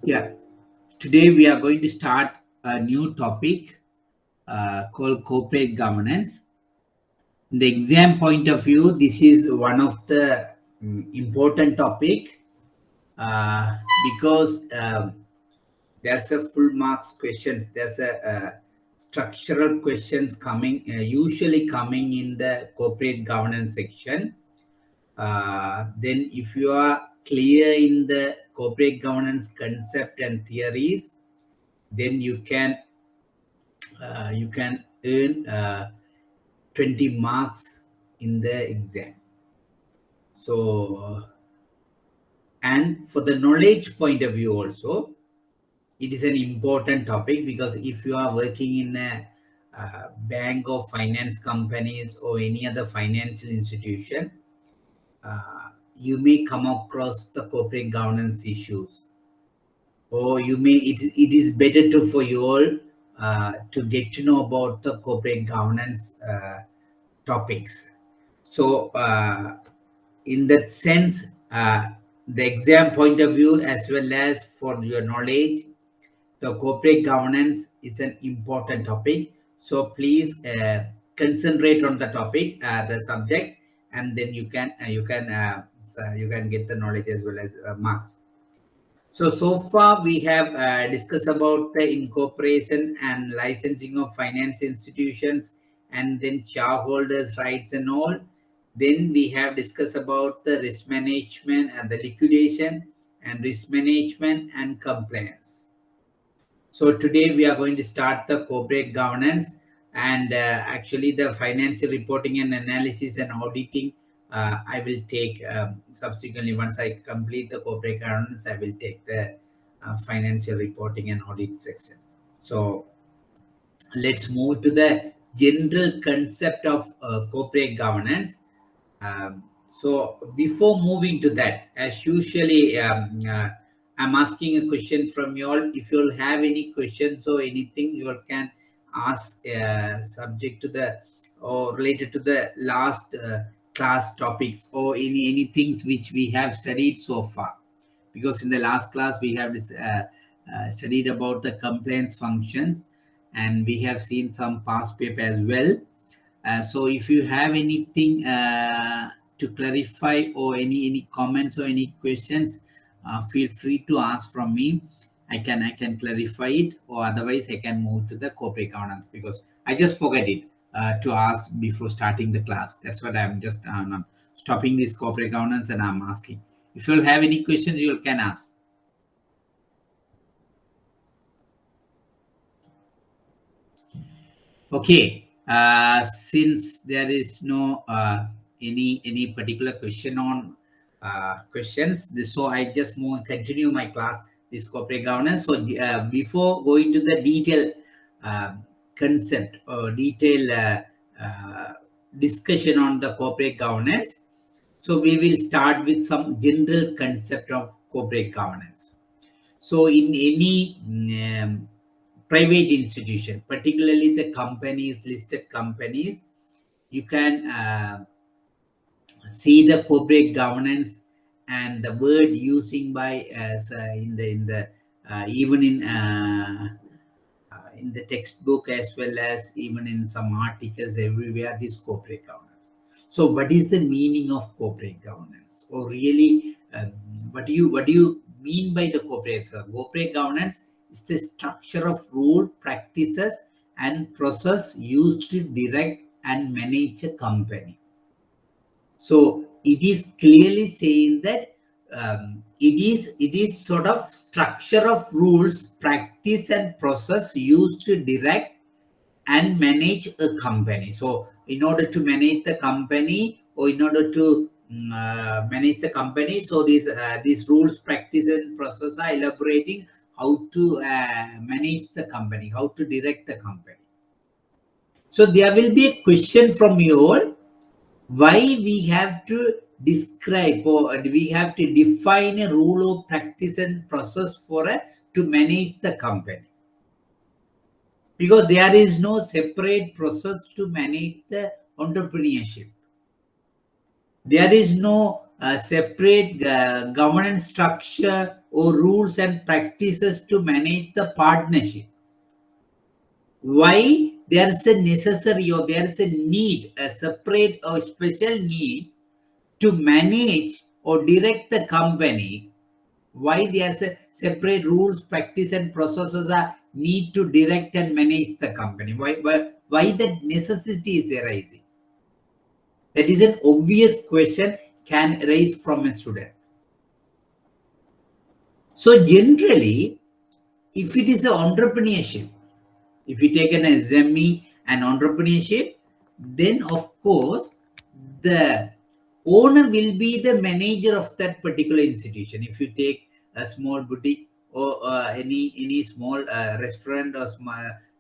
Yeah, today we are going to start a new topic called corporate governance. In the exam point of view, this is one of the important topic because there's a full marks questions. There's a structural questions coming, usually coming in the corporate governance section. Then if you are clear in the corporate governance concept and theories, then you can earn 20 marks in the exam. So, and for the knowledge point of view also, it is an important topic because if you are working in a bank or finance companies or any other financial institution, you may come across the corporate governance issues, or it is better to for you all to get to know about the corporate governance topics. So in that sense, the exam point of view as well as for your knowledge, the corporate governance is an important topic. So please concentrate on the topic, the subject, and then you can get the knowledge as well as marks. So far we have discussed about the incorporation and licensing of finance institutions, and then shareholders' rights and all. Then we have discussed about the risk management and the liquidation and risk management and compliance. So today we are going to start the corporate governance, and actually the financial reporting and analysis and auditing. I will take subsequently once I complete the corporate governance. I will take the financial reporting and audit section. So let's move to the general concept of corporate governance. So before moving to that, as usually, I'm asking a question from you all. If you all have any questions or anything, you all can ask subject to the or related to the last class topics or any things which we have studied so far. Because in the last class we have studied about the compliance functions, and we have seen some past paper as well. So if you have anything to clarify or any comments or any questions, feel free to ask from me. I can clarify it, or otherwise I can move to the corporate governance because I just forget it to ask before starting the class. That's what I'm just stopping this corporate governance and I'm asking. If you have any questions, you can ask. Okay. Since there is no any particular question on questions, so I just continue my class, this corporate governance. So before going to the detail concept or detail discussion on the corporate governance, so we will start with some general concept of corporate governance. So in any private institution, particularly the companies, listed companies, you can see the corporate governance and the word using by as in the even in the textbook as well as even in some articles everywhere, this corporate governance. So what is the meaning of corporate governance, or really what do you mean by the corporate governance is the structure of rule, practices and process used to direct and manage a company. So it is clearly saying that it is sort of structure of rules, practice and process used to direct and manage a company. So in order to manage the company, or in order to manage the company, so these rules, practice and process are elaborating how to manage the company, how to direct the company. So there will be a question from you all, why we have to describe or we have to define a rule of practice and process for to manage the company, because there is no separate process to manage the entrepreneurship. There is no separate governance structure or rules and practices to manage the partnership. Why there is a necessary or there is a need, a separate or special need to manage or direct the company? Why there's a separate rules, practice, and processes are need to direct and manage the company? Why that necessity is arising? That is an obvious question can arise from a student. So generally, if it is an entrepreneurship, if you take an SME and entrepreneurship, then of course the owner will be the manager of that particular institution. If you take a small boutique or any small restaurant or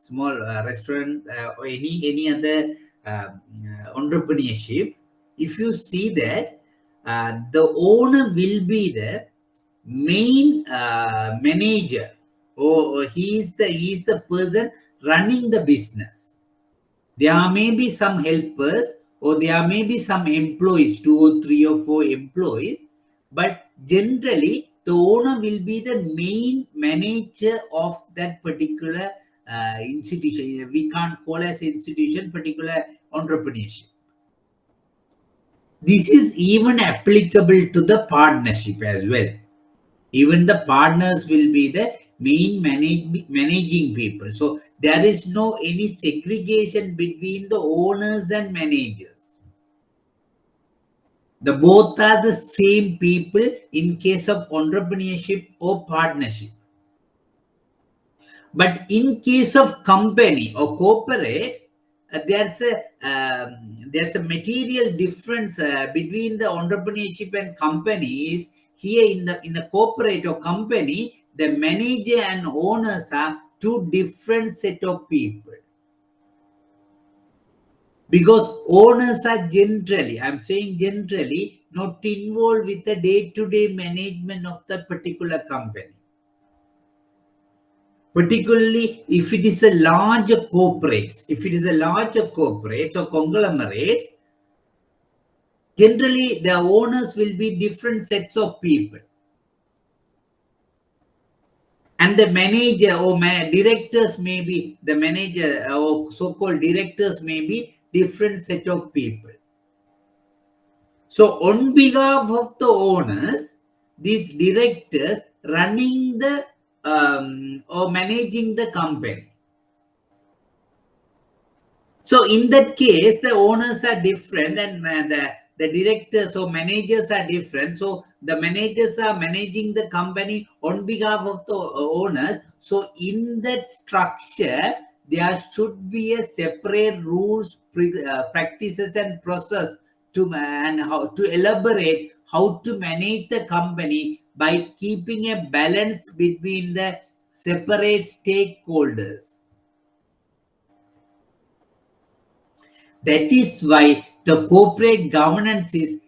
small restaurant or any other entrepreneurship, if you see that the owner will be the main manager, or he is the person running the business. There may be some helpers or there may be some employees, 2 or 3 or 4 employees, but generally the owner will be the main manager of that particular institution. We can't call as institution particular entrepreneurship. This is even applicable to the partnership as well. Even the partners will be the main managing people. So there is no any segregation between the owners and managers. The both are the same people in case of entrepreneurship or partnership. But in case of company or corporate, there's a material difference between the entrepreneurship and companies. Here in the corporate or company, the manager and owners are two different set of people. Because owners are generally, I'm saying generally, not involved with the day-to-day management of the particular company. Particularly if it is a larger corporates, or conglomerates, generally the owners will be different sets of people. And the manager or directors may be, the manager or so-called directors may be different set of people. So on behalf of the owners, these directors running the or managing the company. So in that case, the owners are different and the directors or managers are different. So the managers are managing the company on behalf of the owners. So in that structure, there should be a separate rules, practices and process to and how to elaborate how to manage the company by keeping a balance between the separate stakeholders. That is why the corporate governance is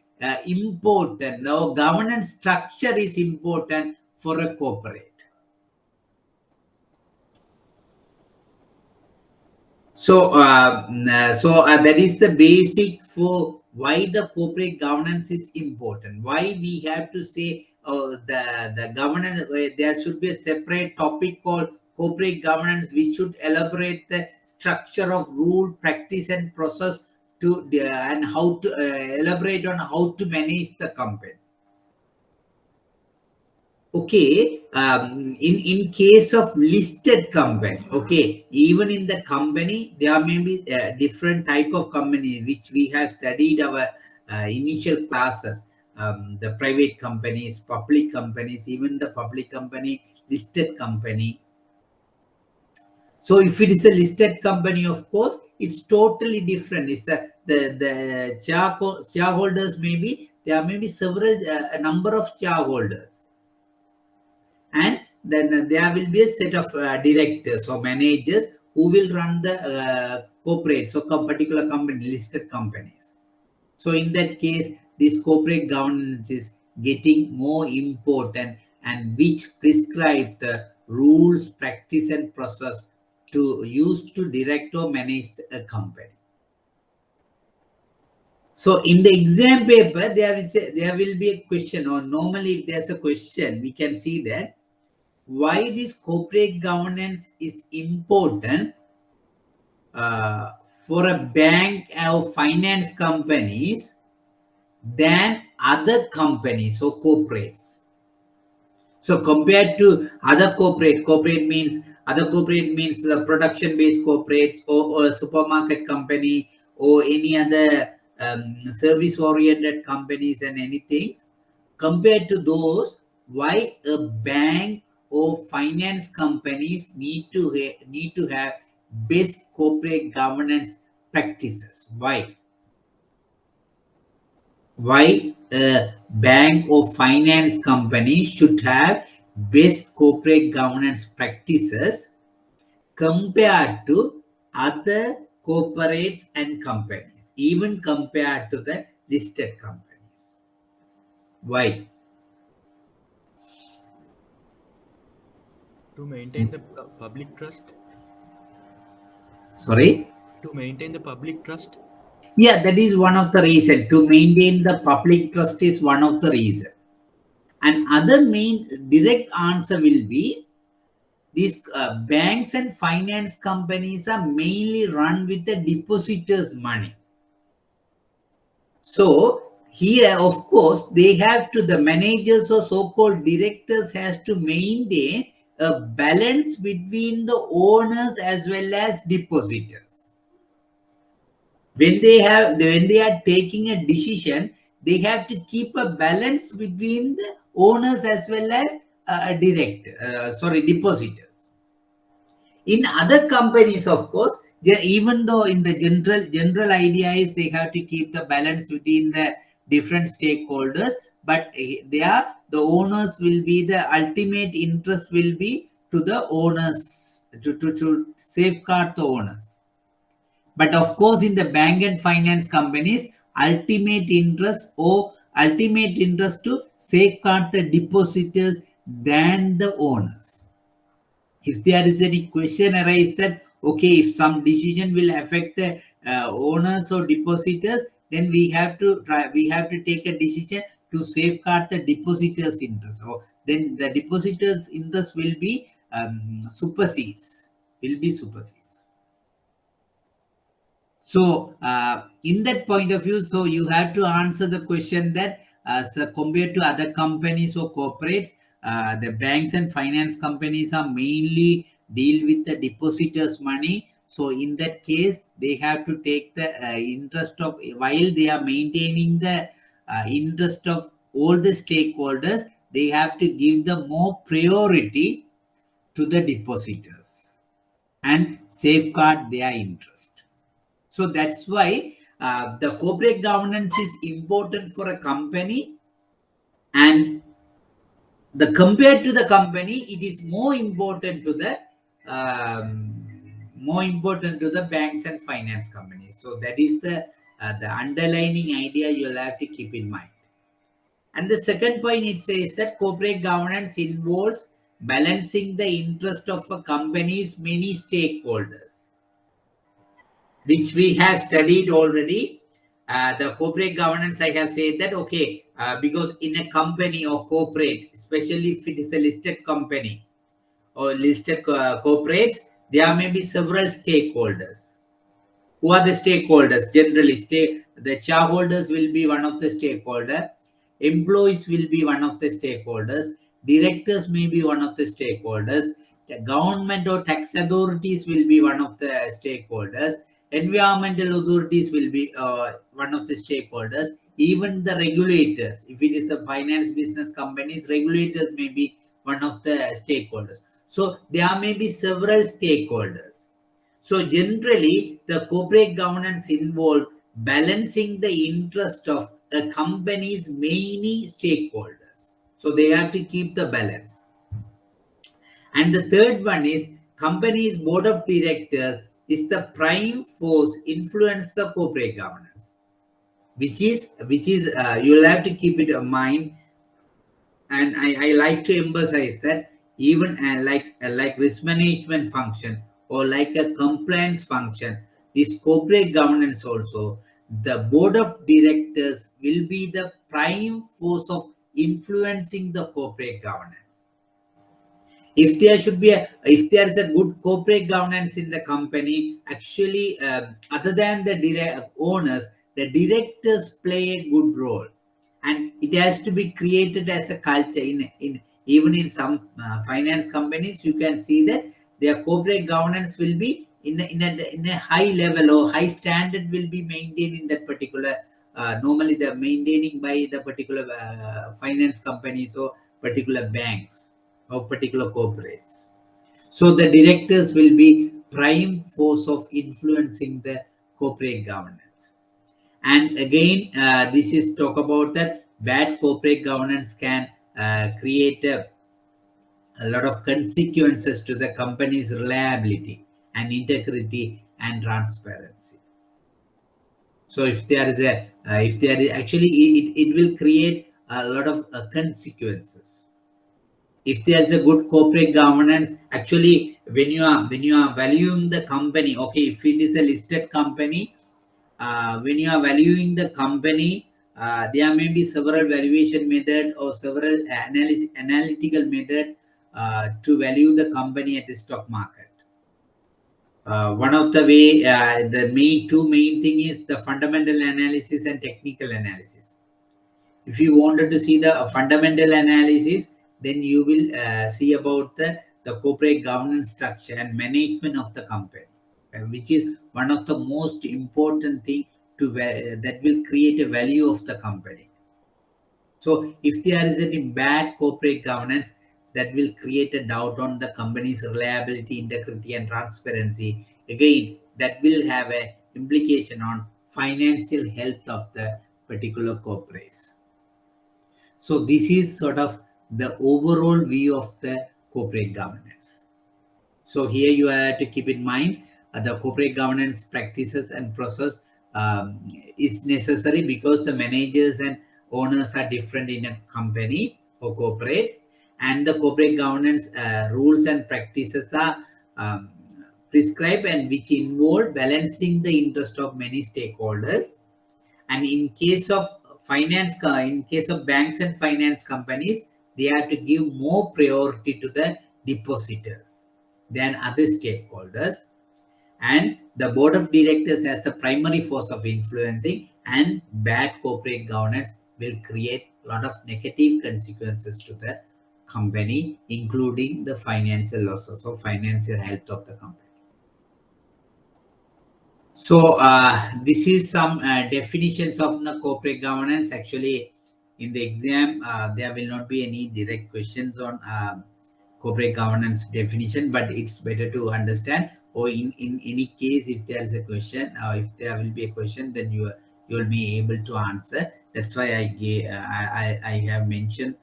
important. The governance structure is important for a corporate. So, that is the basic for why the corporate governance is important. Why we have to say the governance. There should be a separate topic called corporate governance, which should elaborate the structure of rule, practice, and process to and how to elaborate on how to manage the company. Okay, in case of listed company, okay, even in the company there may be different type of company which we have studied our initial classes, the private companies, public companies, even the public company, listed company. So if it is a listed company, of course it's totally different. It's the shareholders, maybe there may be several a number of shareholders, and then there will be a set of directors or managers who will run the corporate, so particular company, listed companies. So in that case, this corporate governance is getting more important, and which prescribe the rules, practice and process to use to direct or manage a company. So in the exam paper, there will be a question, or normally if there's a question, we can see that why this corporate governance is important for a bank or finance companies than other companies or corporates. So compared to corporate means the production-based corporates, or a supermarket company, or any other service-oriented companies and anything. Compared to those, why a bank or finance companies need to have best corporate governance practices? Why a bank or finance company should have best corporate governance practices compared to other corporates and companies, even compared to the listed companies? Why? To maintain the public trust. Sorry? To maintain the public trust. Yeah, that is one of the reason. To maintain the public trust is one of the reason. And other main direct answer will be these banks and finance companies are mainly run with the depositors' money. So here, of course, they have to, the managers or so-called directors has to maintain a balance between the owners as well as depositors. When they are taking a decision, they have to keep a balance between the owners as well as depositors. In other companies, of course, even though in the general idea is they have to keep the balance between the different stakeholders, but the owners will be, the ultimate interest will be to the owners, to safeguard the owners. But of course, in the bank and finance companies, ultimate interest to safeguard the depositors than the owners. If there is any question arise that, okay, if some decision will affect the owners or depositors, then we have to take a decision to safeguard the depositors' interest. Or then the depositors' interest will be supersedes. So, in that point of view, so you have to answer the question that, so compared to other companies or corporates, the banks and finance companies are mainly deal with the depositors' money. So, in that case, they have to take the interest of, while they are maintaining the interest of all the stakeholders, they have to give the more priority to the depositors and safeguard their interest. So that's why the corporate governance is important for a company, and compared to the company, it is more important to the banks and finance companies. So that is the underlining idea you'll have to keep in mind. And the second point, it says that corporate governance involves balancing the interest of a company's many stakeholders, which we have studied already. The corporate governance, I have said that, okay, because in a company or corporate, especially if it is a listed company or listed corporates, there may be several stakeholders. Who are the stakeholders? Generally, the shareholders will be one of the stakeholder, employees will be one of the stakeholders, directors may be one of the stakeholders, the government or tax authorities will be one of the stakeholders, environmental authorities will be one of the stakeholders, even the regulators. If it is the finance business companies, regulators may be one of the stakeholders. So there may be several stakeholders. So generally, the corporate governance involve balancing the interest of a company's many stakeholders. So they have to keep the balance. And the third one is company's board of directors is the prime force influence the corporate governance, which is you'll have to keep it in mind. And I like to emphasize that even like risk management function or like a compliance function, this corporate governance also, the board of directors will be the prime force of influencing the corporate governance. If there is a good corporate governance in the company, actually, other than the owners, the directors play a good role, and it has to be created as a culture. In even in some finance companies, you can see that their corporate governance will be in a high level or high standard will be maintained in that particular. Normally, the maintaining by the particular finance companies or particular banks of particular corporates. So the directors will be prime force of influencing the corporate governance. And again, this is talk about that bad corporate governance can create a lot of consequences to the company's reliability and integrity and transparency. So if there is actually, it will create a lot of consequences. If there's a good corporate governance, actually, when you are valuing the company, okay, if it is a listed company, when you are valuing the company, there may be several valuation method or several analytical method to value the company at the stock market. One of the way, the two main thing is the fundamental analysis and technical analysis. If you wanted to see the fundamental analysis, then you will see about the corporate governance structure and management of the company, which is one of the most important thing to that will create a value of the company. So if there is any bad corporate governance, that will create a doubt on the company's reliability, integrity, and transparency. Again, that will have a implication on financial health of the particular corporates. So this is sort of the overall view of the corporate governance. So here you have to keep in mind the corporate governance practices and process is necessary because the managers and owners are different in a company or corporates, and the corporate governance rules and practices are um, prescribed and which involve balancing the interest of many stakeholders. And in case of in case of banks and finance companies, they have to give more priority to the depositors than other stakeholders. And the board of directors has a primary force of influencing, and bad corporate governance will create a lot of negative consequences to the company, including the financial losses or financial health of the company. So this is some definitions of the corporate governance. Actually, in the exam, there will not be any direct questions on corporate governance definition, but it's better to understand. Or in any case, if there is a question, or if there will be a question, then you will be able to answer. That's why I have mentioned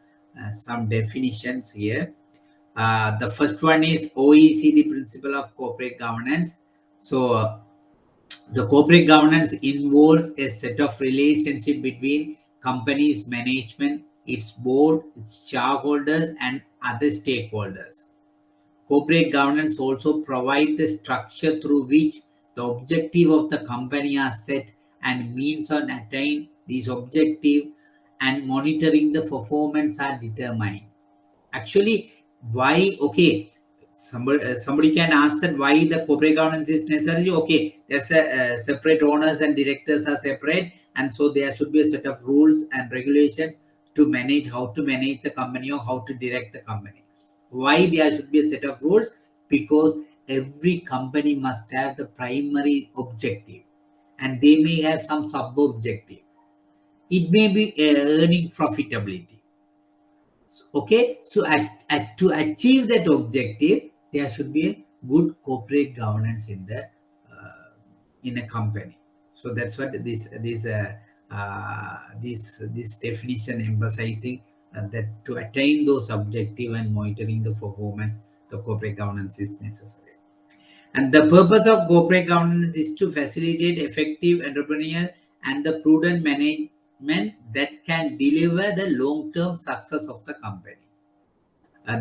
some definitions here. The first one is OECD principle of corporate governance. So the corporate governance involves a set of relationship between company's management, its board, its shareholders, and other stakeholders. Corporate governance also provides the structure through which the objective of the company are set and means on attain these objectives, and monitoring the performance are determined. Actually, why? Okay, somebody can ask that why the corporate governance is necessary. Okay, there's a separate owners and directors are separate, and so there should be a set of rules and regulations to manage how to manage the company or how to direct the company. Why there should be a set of rules? Because every company must have the primary objective, and they may have some sub objective. It may be earning profitability. Okay, so to achieve that objective, there should be a good corporate governance in a company. So that's what this definition emphasizing that to attain those objective and monitoring the performance, the corporate governance is necessary. And the purpose of corporate governance is to facilitate effective entrepreneurial and the prudent management that can deliver the long-term success of the company.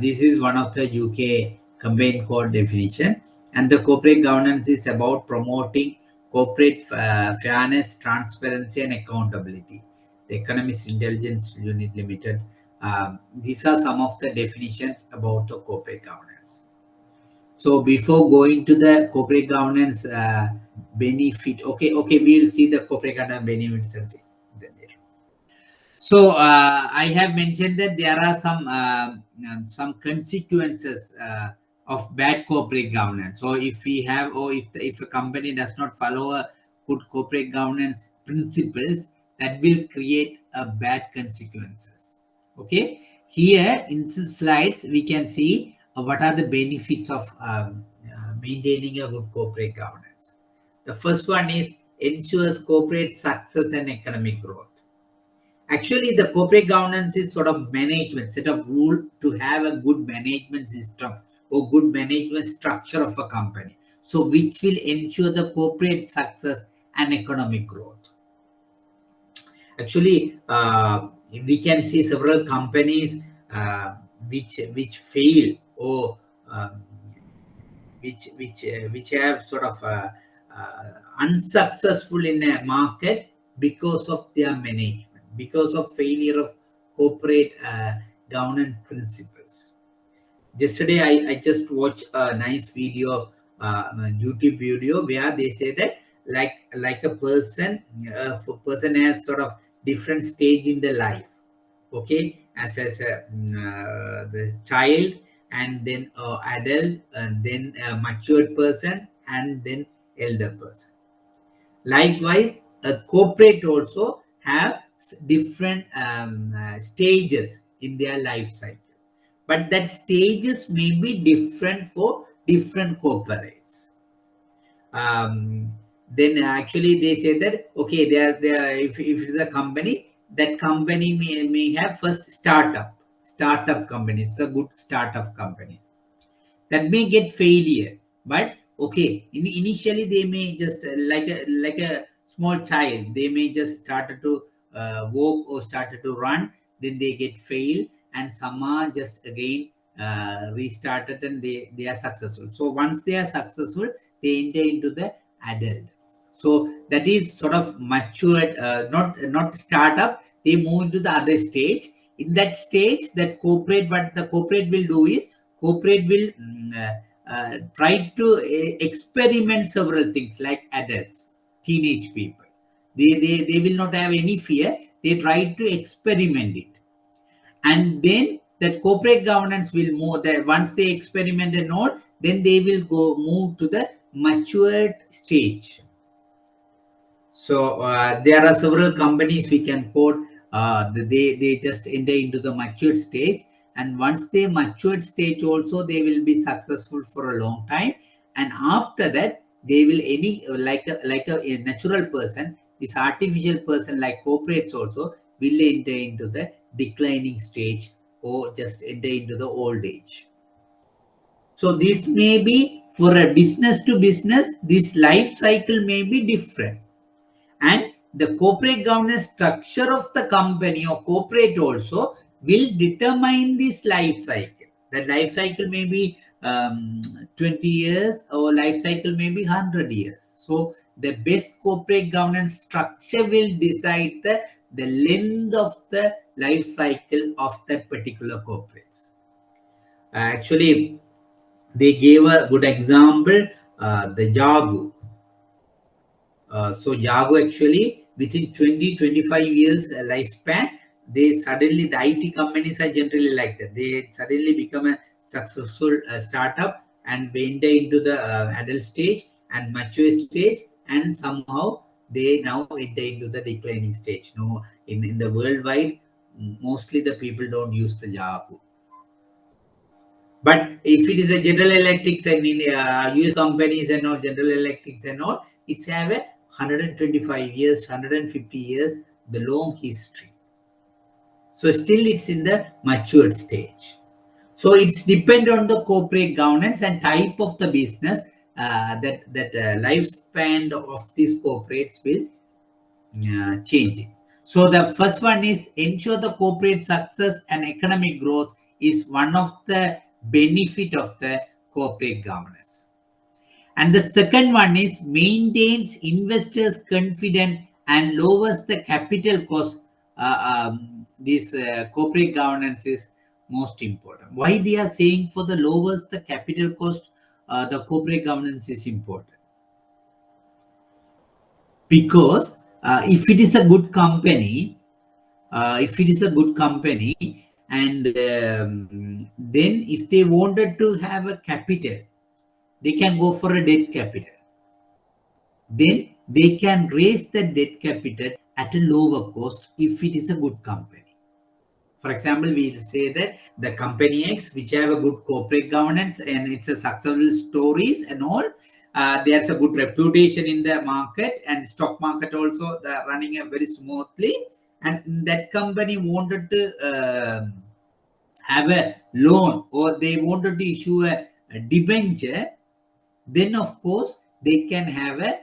This is one of the UK Combined Code definition. And the corporate governance is about promoting corporate fairness, transparency, and accountability. The Economist Intelligence Unit Limited. These are some of the definitions about the corporate governance. So before going to the corporate governance benefit, okay, we'll see the corporate governance benefits and see then later. So I have mentioned that there are some consequences of bad corporate governance. So if we have, or if a company does not follow a good corporate governance principles, that will create a bad consequences. Okay, here in the slides we can see what are the benefits of maintaining a good corporate governance. The first one is ensures corporate success and economic growth. Actually, the corporate governance is sort of management, set of rule to have a good management system or good management structure of a company. So which will ensure the corporate success and economic growth. Actually, we can see several companies which fail or which have sort of unsuccessful in a market because of their management, because of failure of corporate governance principles. Yesterday, I just watched a nice video, YouTube video, where they say that like a person has sort of different stage in the life. Okay, as the child, and then adult, and then a matured person, and then elder person. Likewise, a corporate also have different stages in their life cycle, but that stages may be different for different corporates. Then actually they say that okay, they are if it's a company, that company may have first startup companies, a good startup companies that may get failure, but okay, initially they may just like a small child, they may just started to walk or started to run, then they get fail, and some are just again restarted, and they are successful. So once they are successful, they enter into the adult. So that is sort of matured, not startup, they move into the other stage. In that stage, that corporate, what the corporate will do is, corporate will try to experiment several things like adults, teenage people. They will not have any fear. They try to experiment it. And then that corporate governance will move that once they experiment and all, then they will move to the matured stage. So there are several companies we can quote. They just enter into the matured stage, and once they matured stage also, they will be successful for a long time. And after that, they will like a natural person, this artificial person like corporates also will enter into the declining stage or just enter into the old age. So this may be for a business to business, this life cycle may be different. And the corporate governance structure of the company or corporate also will determine this life cycle. The life cycle may be 20 years, or life cycle may be 100 years. So the best corporate governance structure will decide the length of the life cycle of that particular corporates. Actually, they gave a good example, the Jagu. So Jago actually within 20-25 years lifespan, they suddenly, the IT companies are generally like that. They suddenly become a successful startup and they enter into the adult stage and mature stage, and somehow they now enter into the declining stage. No, in the worldwide, mostly the people don't use the Jago. But if it is a General Electrics and in US companies and all, General Electrics and all, it's have a 125 years, 150 years, the long history. So still it's in the matured stage. So it's depend on the corporate governance and type of the business, that lifespan of these corporates will change it. So the first one is ensure the corporate success and economic growth is one of the benefit of the corporate governance. And the second one is maintains investors' confidence and lowers the capital cost. This corporate governance is most important. Why they are saying for the lowers the capital cost, the corporate governance is important? Because if it is a good company, and then if they wanted to have a capital, they can go for a debt capital. Then they can raise the debt capital at a lower cost if it is a good company. For example, we'll say that the company X, which have a good corporate governance and it's a successful stories and all, there's a good reputation in the market, and stock market also they're running very smoothly. And that company wanted to have a loan, or they wanted to issue a debenture, then of course they can have a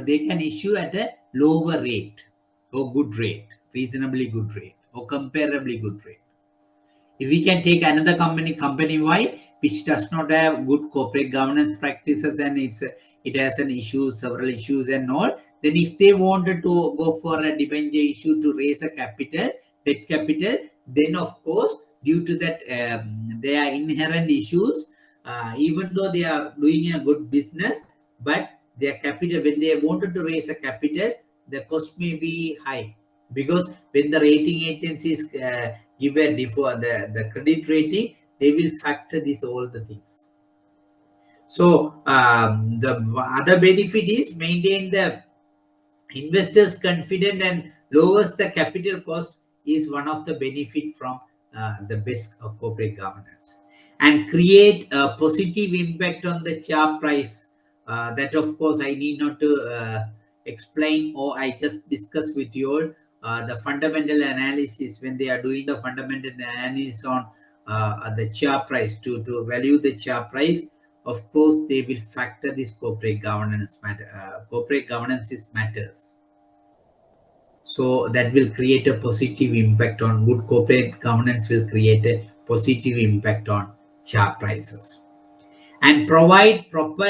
they can issue at a lower rate, or good rate, reasonably good rate, or comparably good rate. If we can take another company Y, which does not have good corporate governance practices, and it has an issue, several issues and all, then if they wanted to go for a debenture issue to raise a capital, debt capital, then of course due to that there are inherent issues, even though they are doing a good business, but their capital, when they wanted to raise a capital, the cost may be high, because when the rating agencies give a default, the credit rating, they will factor this all the things. So the other benefit is maintain the investors confident and lowers the capital cost, is one of the benefit from the best corporate governance, and create a positive impact on the share price. That of course I need not to explain, or I just discuss with you all. The fundamental analysis, when they are doing the fundamental analysis on the share price, to value the share price, of course they will factor this corporate governance matter. Corporate governance is matters, so that will create a positive impact on good corporate governance, will create a positive impact on share prices, and provide proper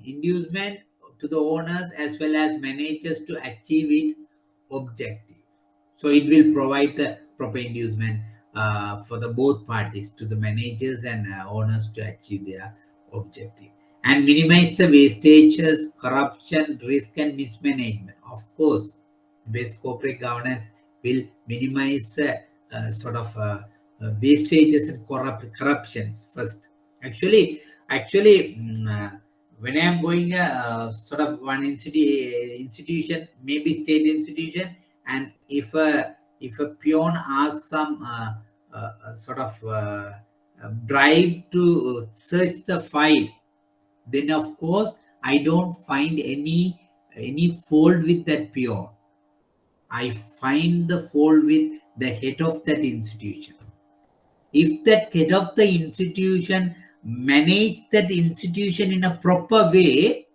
inducement to the owners as well as managers to achieve it objective. So it will provide the proper inducement for the both parties, to the managers and owners, to achieve their objective, and minimize the wastages, corruption, risk, and mismanagement. Of course, best corporate governance will minimize wastages and corruptions first. Actually, when I am going sort of one institution, maybe state institution, and if a peon asks some bribe to search the file, then of course I don't find any fault with that peon. I find the fault with the head of that institution. If that head of the institution manage that institution in a proper way,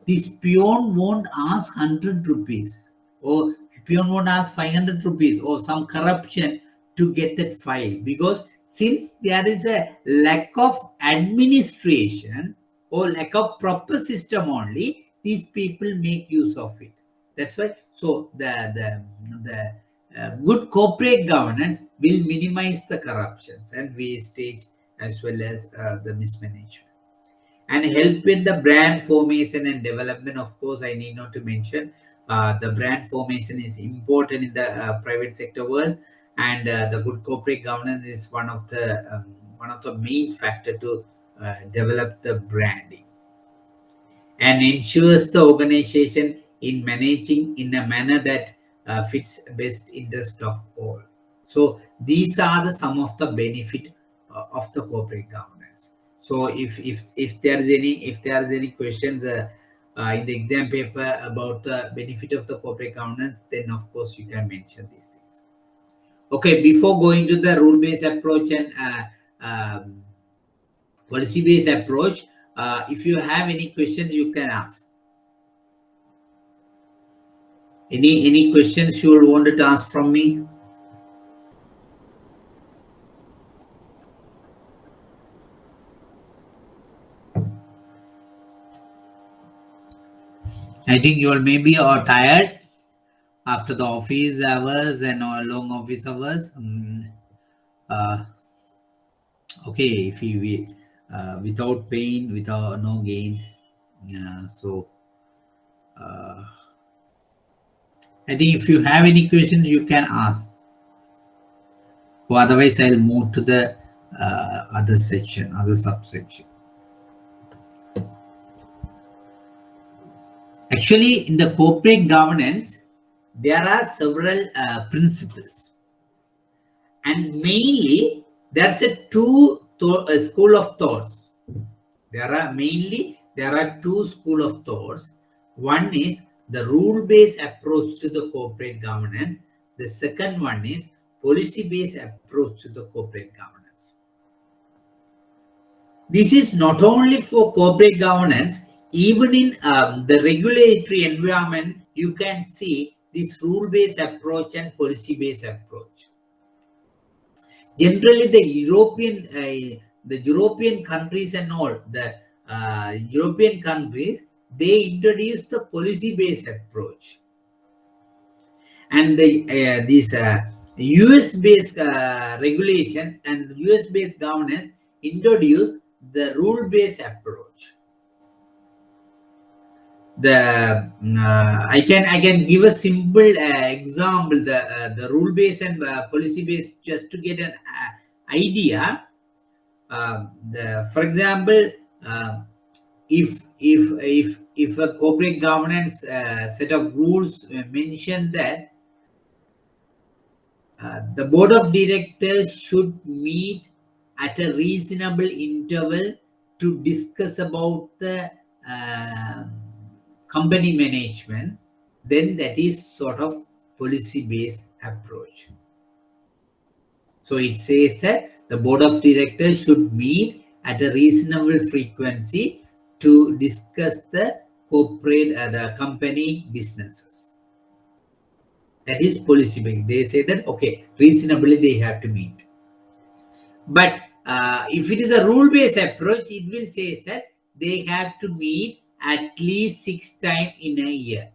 this peon won't ask 100 rupees, or peon won't ask 500 rupees, or some corruption to get that file, because since there is a lack of administration or lack of proper system only, these people make use of it. That's why. So the good corporate governance will minimize the corruptions and wastage, as well as the mismanagement, and help in the brand formation and development. Of course, I need not to mention the brand formation is important in the private sector world, and the good corporate governance is one of the main factor to develop the branding, and ensures the organization in managing in a manner that fits best interest of all. So these are the some of the benefit of the corporate governance. So if there is any questions in the exam paper about the benefit of the corporate governance, then of course you can mention these things. Okay, before going to the rule based approach and policy based approach, if you have any questions, you can ask. Any questions you would want to ask from me? I think you all maybe are tired after the office hours and long office hours. Uh, okay, if we without pain, without no gain. So I think if you have any questions, you can ask. Or otherwise, I'll move to the other section, other subsection. Actually, in the corporate governance, there are several principles, and mainly there's a school of thoughts. There are two school of thoughts. One is the rule-based approach to the corporate governance. The second one is policy-based approach to the corporate governance. This is not only for corporate governance, even in the regulatory environment, you can see this rule-based approach and policy-based approach. Generally, the European countries and all, the European countries, they introduced the policy-based approach. And these US-based regulations and US-based governance introduced the rule-based approach. I can give a simple example, the rule-based and policy-based, just to get an idea. For example, if a corporate governance set of rules mention that the board of directors should meet at a reasonable interval to discuss about the company management, then that is sort of policy-based approach. So it says that the board of directors should meet at a reasonable frequency to discuss the corporate, the company businesses. That is policy-based. They say that, okay, reasonably they have to meet. But if it is a rule-based approach, it will say that they have to meet at least 6 times in a year,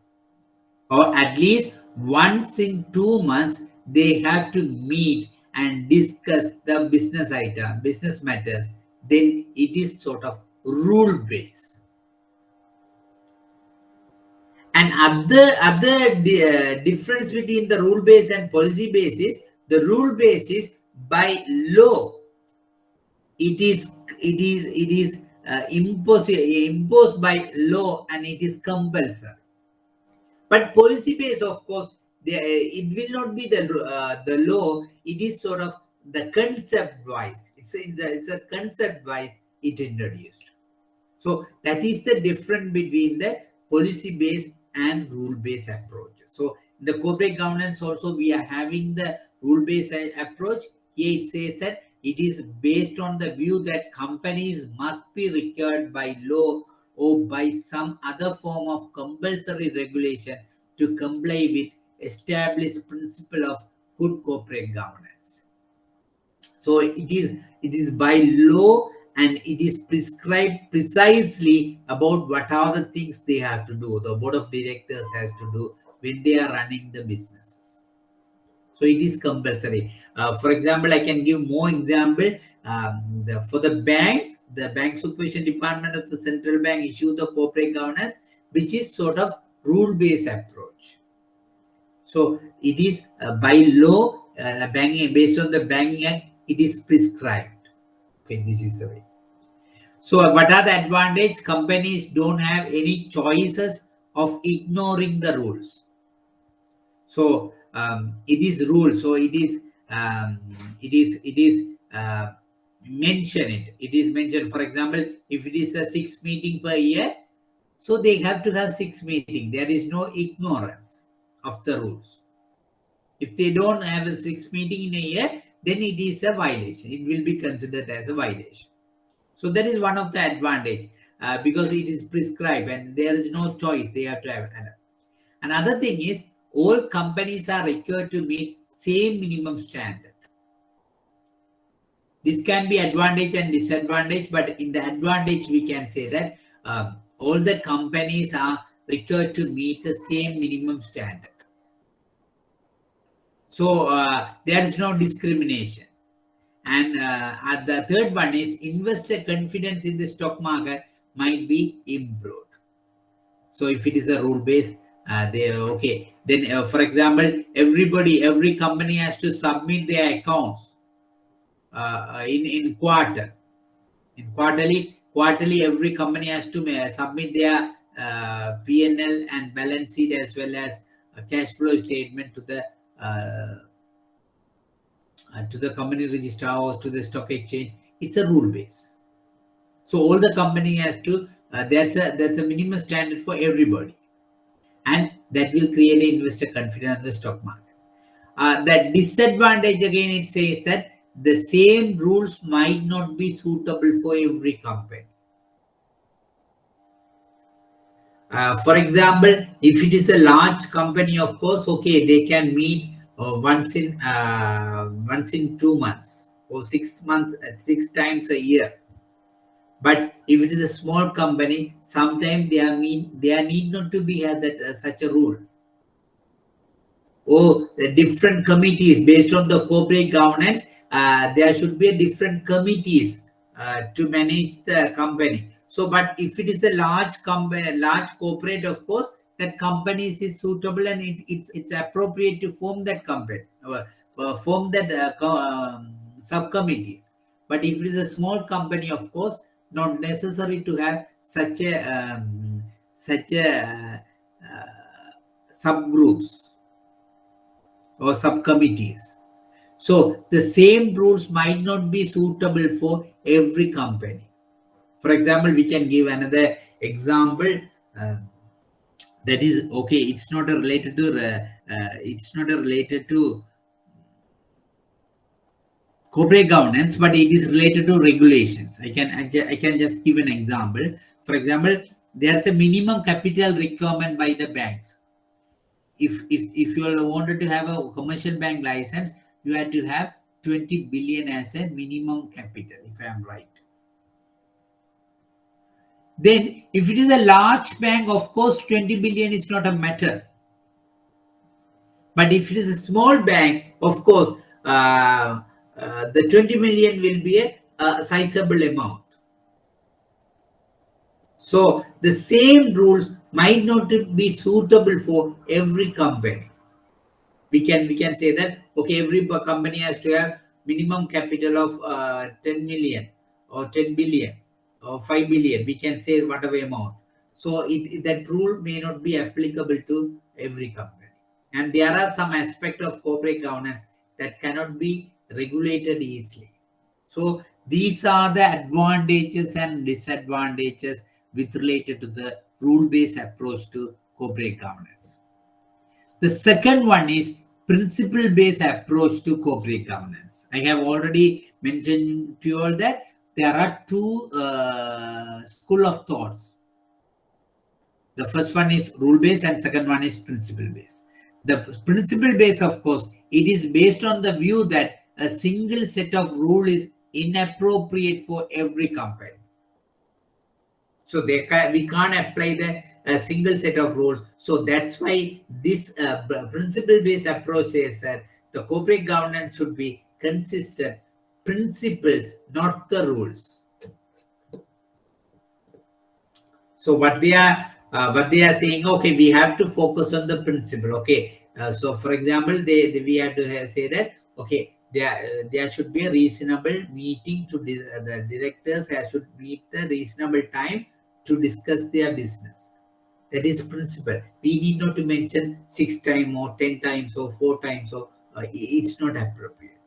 or at least once in 2 months. They have to meet and discuss the business item, business matters. Then it is sort of rule-based. And other difference between the rule-based and policy-based is the rule-based is by law. It is imposed by law, and it is compulsory. But policy-based, of course, it will not be the law. It is sort of the concept-wise. It's a concept-wise it introduced. So that is the difference between the policy-based and rule-based approach. So in the corporate governance also, we are having the rule-based approach. Here it says that it is based on the view that companies must be required by law or by some other form of compulsory regulation to comply with established principle of good corporate governance. So it is by law, and it is prescribed precisely about what are the things they have to do, the board of directors has to do when they are running the businesses. So it is compulsory. For example, I can give more example. For the banks, the Bank Supervision Department of the Central Bank issue the corporate governance, which is sort of rule-based approach. So it is by law, banking, based on the Banking Act, it is prescribed. Okay, this is the way. So what are the advantages? Companies don't have any choices of ignoring the rules. So it is rule. So it is mentioned. It is mentioned. For example, if it is a 6 meeting per year, so they have to have 6 meetings. There is no ignorance of the rules. If they don't have a 6 meeting in a year, then it is a violation. It will be considered as a violation. So that is one of the advantage, because it is prescribed and there is no choice. They have to have it. Another thing is, all companies are required to meet same minimum standard. This can be advantage and disadvantage, but in the advantage we can say that all the companies are required to meet the same minimum standard. So there is no discrimination. And the third one is investor confidence in the stock market might be improved. So if it is a rule based, okay. Then, for example, every company has to submit their accounts in quarter. In quarterly, every company has to submit their P&L and balance sheet as well as a cash flow statement to the company register or to the stock exchange. It's a rule base. So all the company has to. There's a minimum standard for everybody, and that will create an investor confidence in the stock market. The disadvantage again, it says that the same rules might not be suitable for every company. For example, if it is a large company, of course, okay, they can meet once in 2 months or 6 months, 6 times a year. But if it is a small company, sometimes there need not to be that such a rule. Or the different committees based on the corporate governance, there should be a different committees to manage the company. So, but if it is a large company, large corporate, of course, that companies is suitable and it's appropriate to form that company, form that subcommittees. But if it is a small company, of course, not necessary to have such a subgroups or subcommittees. So the same rules might not be suitable for every company. For example, we can give another example that is okay. It's not related to corporate governance, but it is related to regulations. I can just give an example. For example, there's a minimum capital requirement by the banks. If you wanted to have a commercial bank license, you had to have 20 billion as a minimum capital, if I am right. Then if it is a large bank, of course 20 billion is not a matter. But if it is a small bank, of course the 20 million will be a sizable amount. So the same rules might not be suitable for every company. We can say that okay, every company has to have minimum capital of 10 million or 10 billion or 5 billion. We can say whatever amount. So that rule may not be applicable to every company. And there are some aspects of corporate governance that cannot be regulated easily. So these are the advantages and disadvantages with related to the rule-based approach to corporate governance. The second one is principle-based approach to corporate governance. I have already mentioned to you all that there are two school of thoughts. The first one is rule-based and second one is principle-based. The principle-based, of course, it is based on the view that a single set of rule is inappropriate for every company. So we can't apply a single set of rules. So that's why this principle-based approach says that the corporate governance should be consistent principles, not the rules. So what they are saying, okay, we have to focus on the principle. Okay, so for example, we have to say that okay, there should be a reasonable meeting to the directors should meet the reasonable time to discuss their business. That is principle. We need not to mention 6 times or 10 times or 4 times, or it's not appropriate.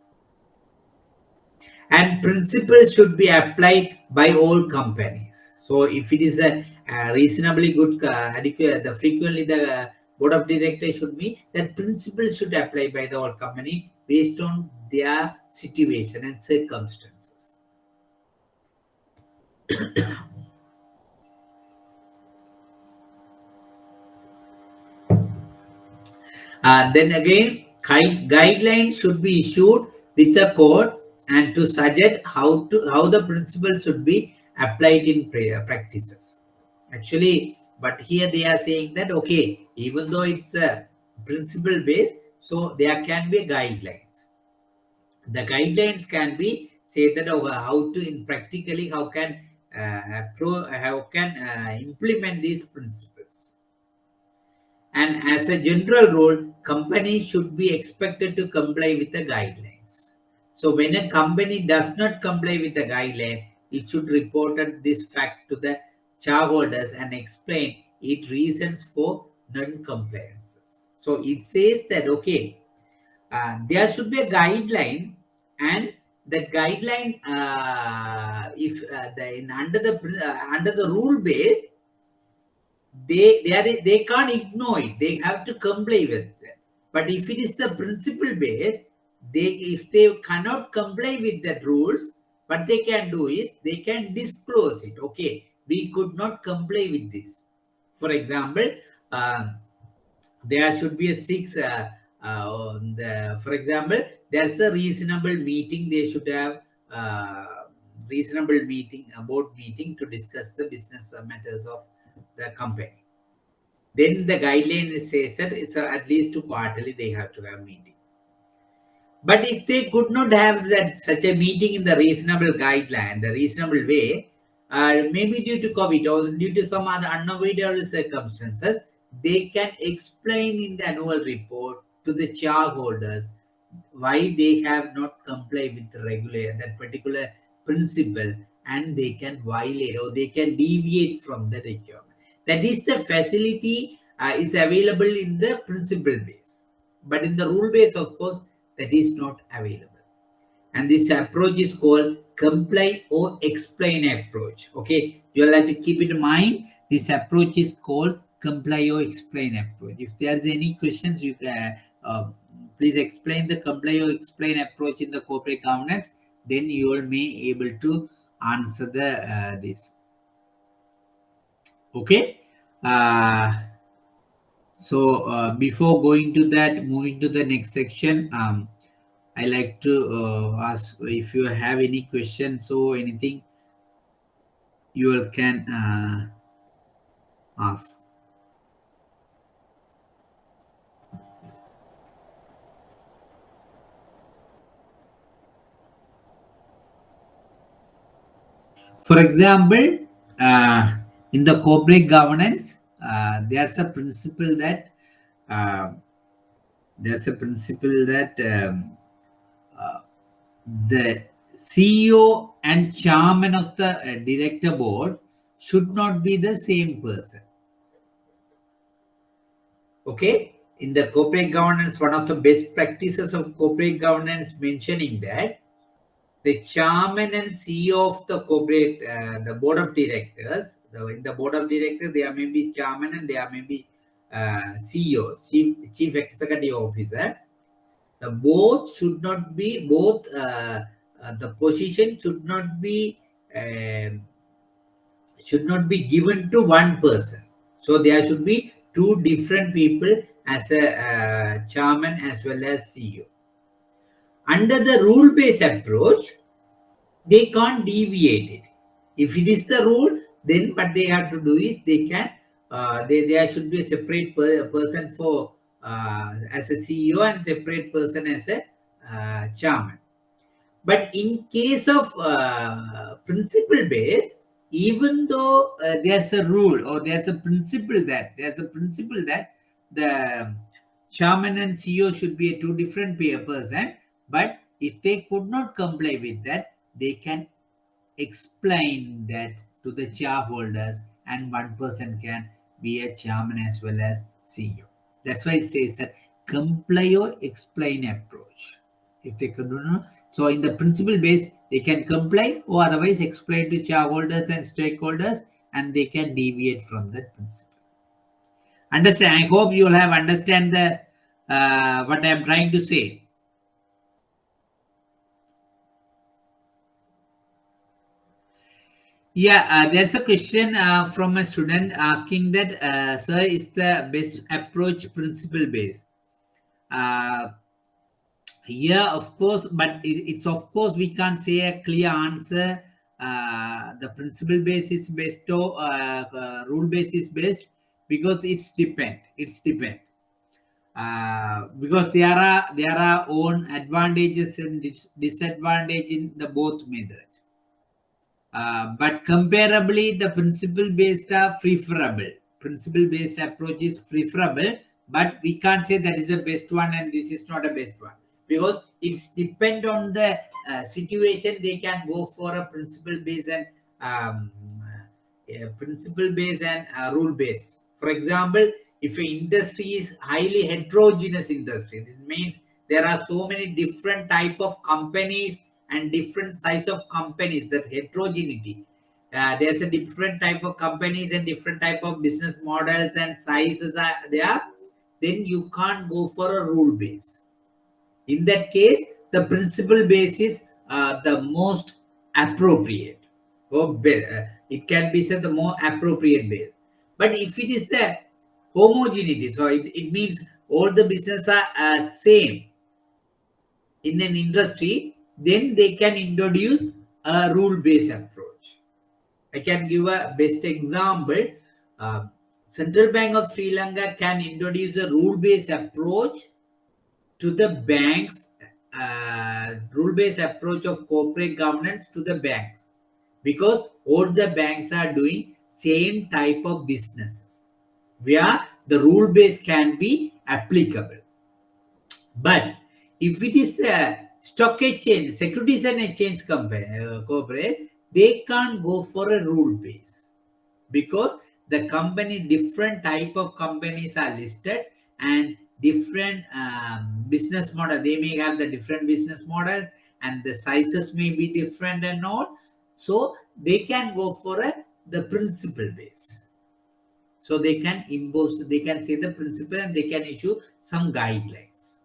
And principles should be applied by all companies. So if it is a reasonably good adequate, frequently the board of directors should be that principles should apply by the whole company based on their situation and circumstances. Then again, guidelines should be issued with a code and to suggest how the principles should be applied in practices. Actually, But here they are saying that, okay, even though it's a principle based, so there can be guidelines. The guidelines can be say that how to in practically how can implement these principles. And as a general rule, companies should be expected to comply with the guidelines. So when a company does not comply with the guideline, it should report this fact to the shareholders and explain its reasons for non-compliances. So it says that, okay, there should be a guideline, and the guideline, if under the rule base, they can't ignore it. They have to comply with it. But if it is the principle base, if they cannot comply with that rules, what they can do is they can disclose it. Okay, we could not comply with this. For example, there should be a six. For example, there's a reasonable meeting. They should have reasonable meeting, a board meeting to discuss the business matters of the company. Then the guideline says that it's at least quarterly they have to have meeting. But if they could not have that such a meeting in the reasonable guideline, the reasonable way, maybe due to COVID or due to some other unavoidable circumstances, they can explain in the annual report to the shareholders why they have not complied with the that particular principle, and they can violate or they can deviate from the requirement. That is the facility is available in the principle base, but in the rule base, of course, that is not available. And this approach is called comply or explain approach. Okay, you'll have to keep it in mind. This approach is called comply or explain approach. If there's any questions, you can please explain the comply or explain approach in the corporate governance. Then you will be able to answer the this. Okay. So before going to that, moving to the next section, I like to ask if you have any questions or anything, you can ask. For example, in the corporate governance, there's a principle that uh, the CEO and chairman of the director board should not be the same person. Okay, in the corporate governance, one of the best practices of corporate governance mentioning that the chairman and CEO of the corporate, the board of directors, in the board of directors, there may be chairman and there may be CEO, chief executive officer. The both should not be, the position should not be given to one person. So there should be two different people as a chairman as well as CEO. Under the rule-based approach, they can't deviate it. If it is the rule, then what they have to do is they can, there should be a separate person for as a CEO and separate person as a chairman. But in case of principle base, even though there's a rule or there's a principle that the chairman and CEO should be a two different person, but if they could not comply with that, they can explain that to the shareholders, and one person can be a chairman as well as CEO. That's why it says that comply or explain approach. If they could not, so in the principle base, they can comply or otherwise explain to shareholders and stakeholders, and they can deviate from that principle. Understand? I hope you will have understand the what I am trying to say. Yeah, there's a question from a student asking that, sir, is the best approach principle based? Yeah, of course, but it's of course we can't say a clear answer the principle base is based or rule base is based because it's depend because there are own advantages and disadvantage in the both method. But comparably, the principle-based are preferable. Principle-based approach is preferable, but we can't say that is the best one and this is not a best one because it's depend on the situation. They can go for a principle-based and principle-based and rule-based. For example, if an industry is highly heterogeneous industry, it means there are so many different type of companies and different size of companies, that heterogeneity, there's a different type of companies and different type of business models and sizes are there, then you can't go for a rule base. In that case, the principle base is the most appropriate, it can be said the more appropriate base. But if it is the homogeneity, so it means all the business are same in an industry, then they can introduce a rule-based approach. I can give a best example. Uh, Central Bank of Sri Lanka can introduce a rule-based approach to the banks, rule-based approach of corporate governance to the banks, because all the banks are doing same type of businesses where the rule base can be applicable. But if it is a stock exchange, securities and exchange company, corporate, they can't go for a rule base because the company, different type of companies are listed and different business model. They may have the different business models and the sizes may be different and all. So they can go for the principle base. So they can impose, they can say the principle and they can issue some guidelines.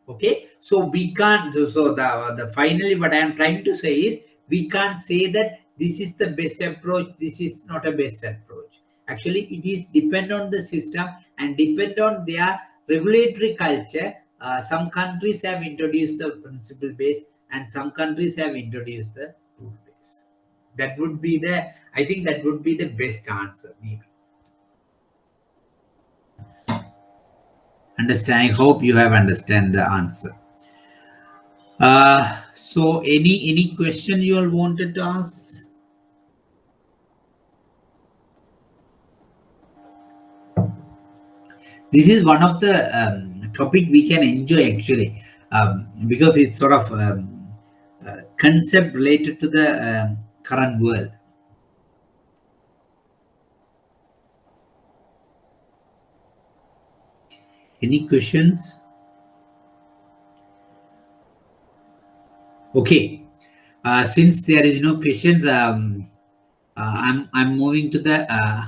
Okay, so we can't, so the finally what I am trying to say is we can't say that this is the best approach, this is not a best approach. Actually, it is depend on the system and depend on their regulatory culture. Some countries have introduced the principle base and some countries have introduced the rule base. That would be the, I think that would be the best answer, maybe. Understand? I hope you have understand the answer. So any question you all wanted to ask? This is one of the topic we can enjoy actually, because it's sort of concept related to the current world. Any questions? Okay. Since there is no questions, I'm moving to the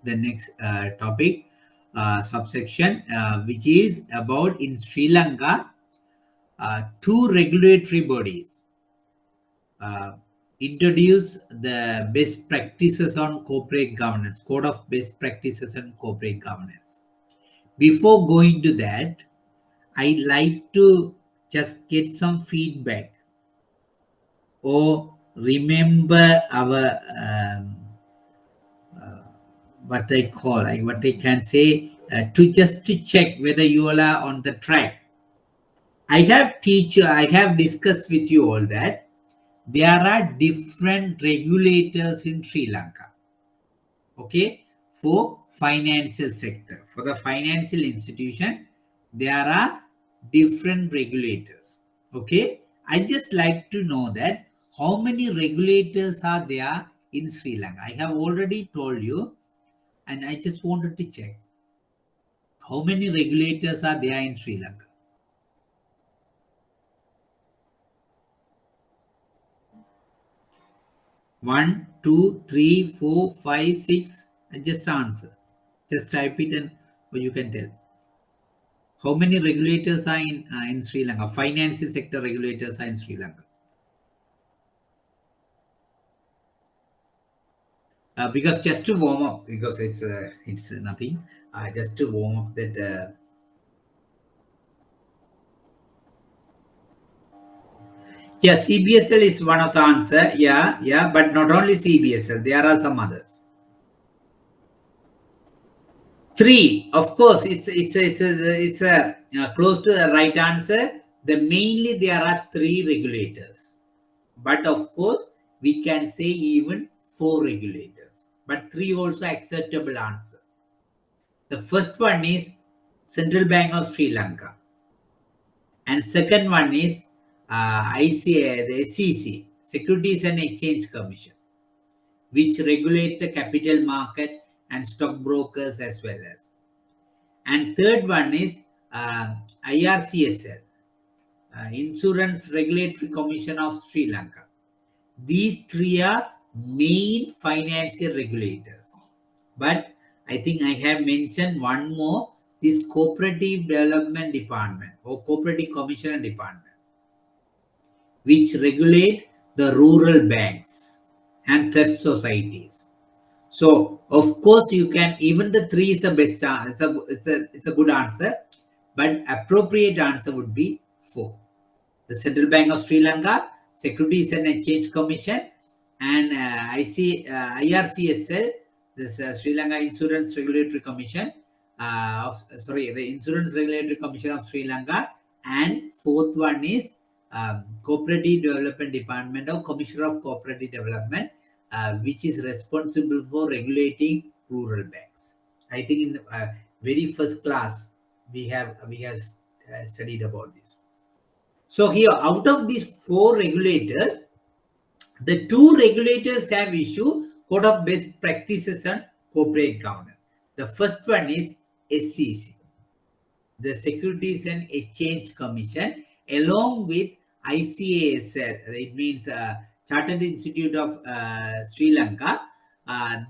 next topic, subsection, which is about in Sri Lanka, two regulatory bodies introduce the best practices on corporate governance, code of best practices on corporate governance. Before going to that, I like to just get some feedback or remember our what I call, what I can say, to just to check whether you all are on the track. I have discussed with you all that there are different regulators in Sri Lanka. Okay, for financial sector, for the financial institution, there are different regulators. Okay, I just like to know that how many regulators are there in Sri Lanka. I have already told you, and I just wanted to check how many regulators are there in Sri Lanka. One, two, three, four, five, six. And just answer. Just type it and or you can tell. How many regulators are in Sri Lanka? Financial sector regulators are in Sri Lanka. Because just to warm up, because it's nothing. Just to warm up that. Yeah, CBSL is one of the answer. Yeah, but not only CBSL, there are some others. 3, of course, it's a close to the right answer. Mainly there are 3 regulators, but of course we can say even 4 regulators, but 3 also acceptable answer. The first one is Central Bank of Sri Lanka, and second one is the SEC, Securities and Exchange Commission, which regulate the capital market and stockbrokers as well as. And third one is IRCSL, Insurance Regulatory Commission of Sri Lanka. These 3 are main financial regulators. But I think I have mentioned one more, this Cooperative Development Department or Cooperative Commission Department, which regulate the rural banks and thrift societies. So of course you can, even the 3 is a best answer. It's a good answer, but appropriate answer would be 4. The Central Bank of Sri Lanka, Securities and Exchange Commission, and IRCSL, this Sri Lanka Insurance Regulatory Commission, the Insurance Regulatory Commission of Sri Lanka, and fourth one is Cooperative Development Department or Commissioner of Cooperative Development, which is responsible for regulating rural banks. I think in the very first class we have studied about this. So here, out of these 4 regulators, the 2 regulators have issued Code of Best Practices on Corporate Governance. The first one is SEC, the Securities and Exchange Commission, along with ICASL, it means Chartered Institute of Sri Lanka.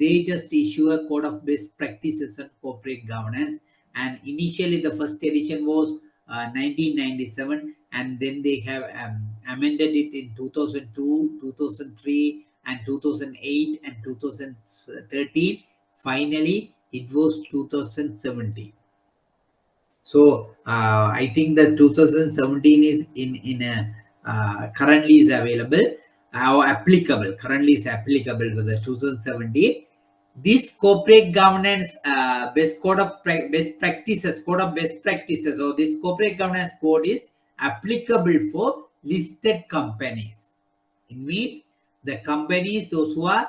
They just issue a Code of Best Practices on Corporate Governance. And initially, the first edition was 1997, and then they have amended it in 2002, 2003, and 2008 and 2013. Finally, it was 2017. So I think the 2017 is in a currently is available or applicable. Currently is applicable for the 2017. This corporate governance best practices, or this corporate governance code is applicable for listed companies. It means the companies, those who are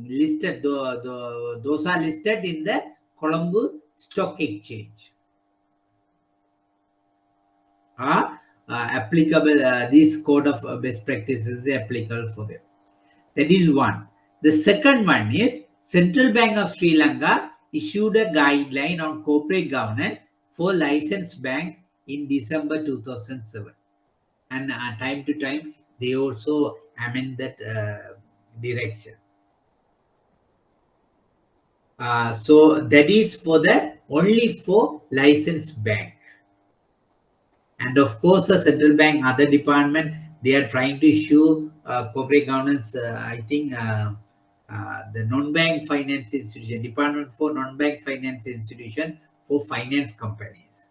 listed, those are listed in the Colombo Stock Exchange are applicable. This code of best practices is applicable for them. That is one. The second one is Central Bank of Sri Lanka issued a guideline on corporate governance for licensed banks in December 2007. And time to time, they also amend that direction. So that is for the only for licensed bank. And of course, the central bank, other department, they are trying to issue corporate governance. I think the non-bank finance institution, Department for Non-Bank Finance Institution for finance companies.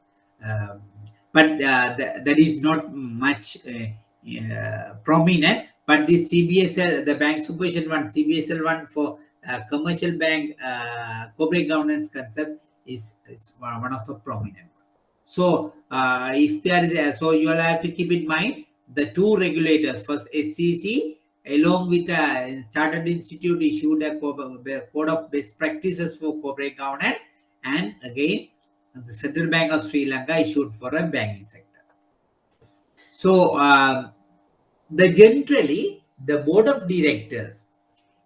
But that is not much prominent. But this CBSL, the bank supervision one, CBSL one for commercial bank corporate governance concept is one of the prominent. So if there is so you will have to keep in mind the 2 regulators. First, SEC along with the Chartered Institute issued a code of best practices for corporate governance, and again the Central Bank of Sri Lanka issued for a banking sector. So generally the board of directors,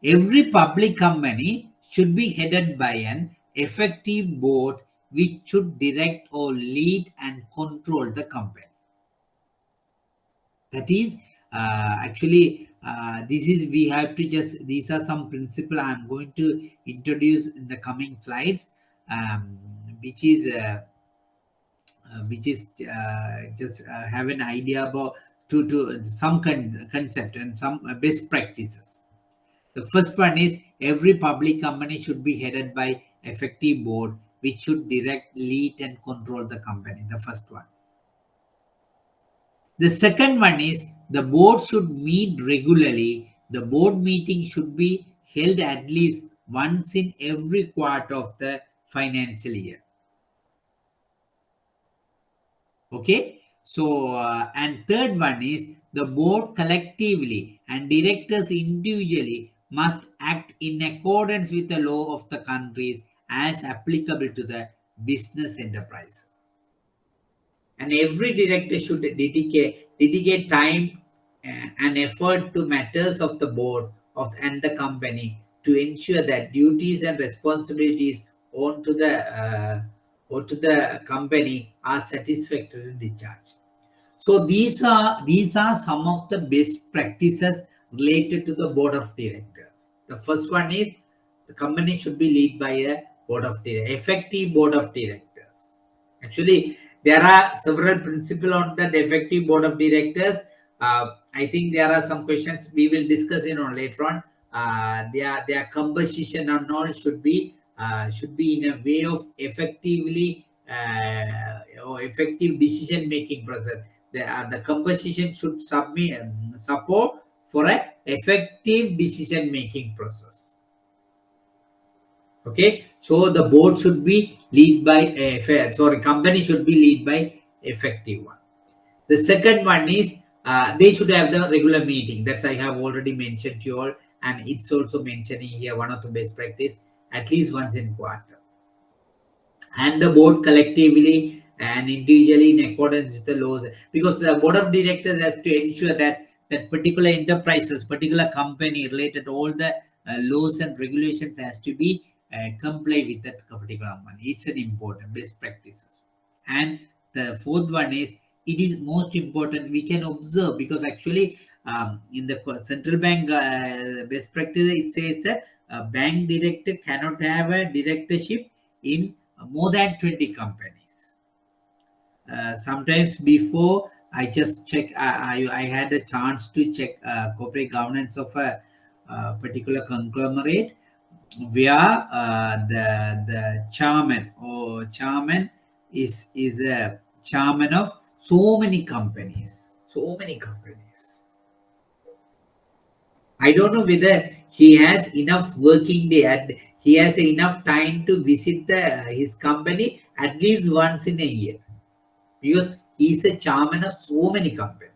every public company should be headed by an effective board which should direct or lead and control the company. That is actually we have to just, these are some principles I'm going to introduce in the coming slides, which is just have an idea about to some concept and some best practices. The first one is every public company should be headed by effective board which should direct, lead, and control the company. The first one. The second one is The board should meet regularly. The board meeting should be held at least once in every quarter of the financial year. Okay. So, and third one is the board collectively and directors individually must act in accordance with the law of the countries as applicable to the business enterprise. And every director should dedicate time and effort to matters of the board of and the company to ensure that duties and responsibilities on to the company are satisfactorily discharged. So these are some of the best practices related to the board of directors. The first one is the company should be led by a board of directors, effective board of directors. Actually, there are several principles on that effective board of directors. I think there are some questions we will discuss later on. Their composition and all should be in a way of effectively or effective decision making process. The composition should support for a effective decision making process. Okay, so the board should be lead by company should be lead by effective one. The second one is they should have the regular meeting. That's I have already mentioned to you all, and it's also mentioning here one of the best practice at least once in quarter. And the board collectively and individually in accordance with the laws, because the board of directors has to ensure that that particular enterprises, particular company related all the laws and regulations has to be comply with that particular money. It's an important best practices. And the fourth one is it is most important we can observe, because actually in the central bank best practice it says that a bank director cannot have a directorship in more than 20 companies. Sometimes before I just check, I had a chance to check corporate governance of a particular conglomerate where the chairman is a chairman of so many companies, I don't know whether he has enough working day and he has enough time to visit his company at least once in a year, because he's a chairman of so many companies.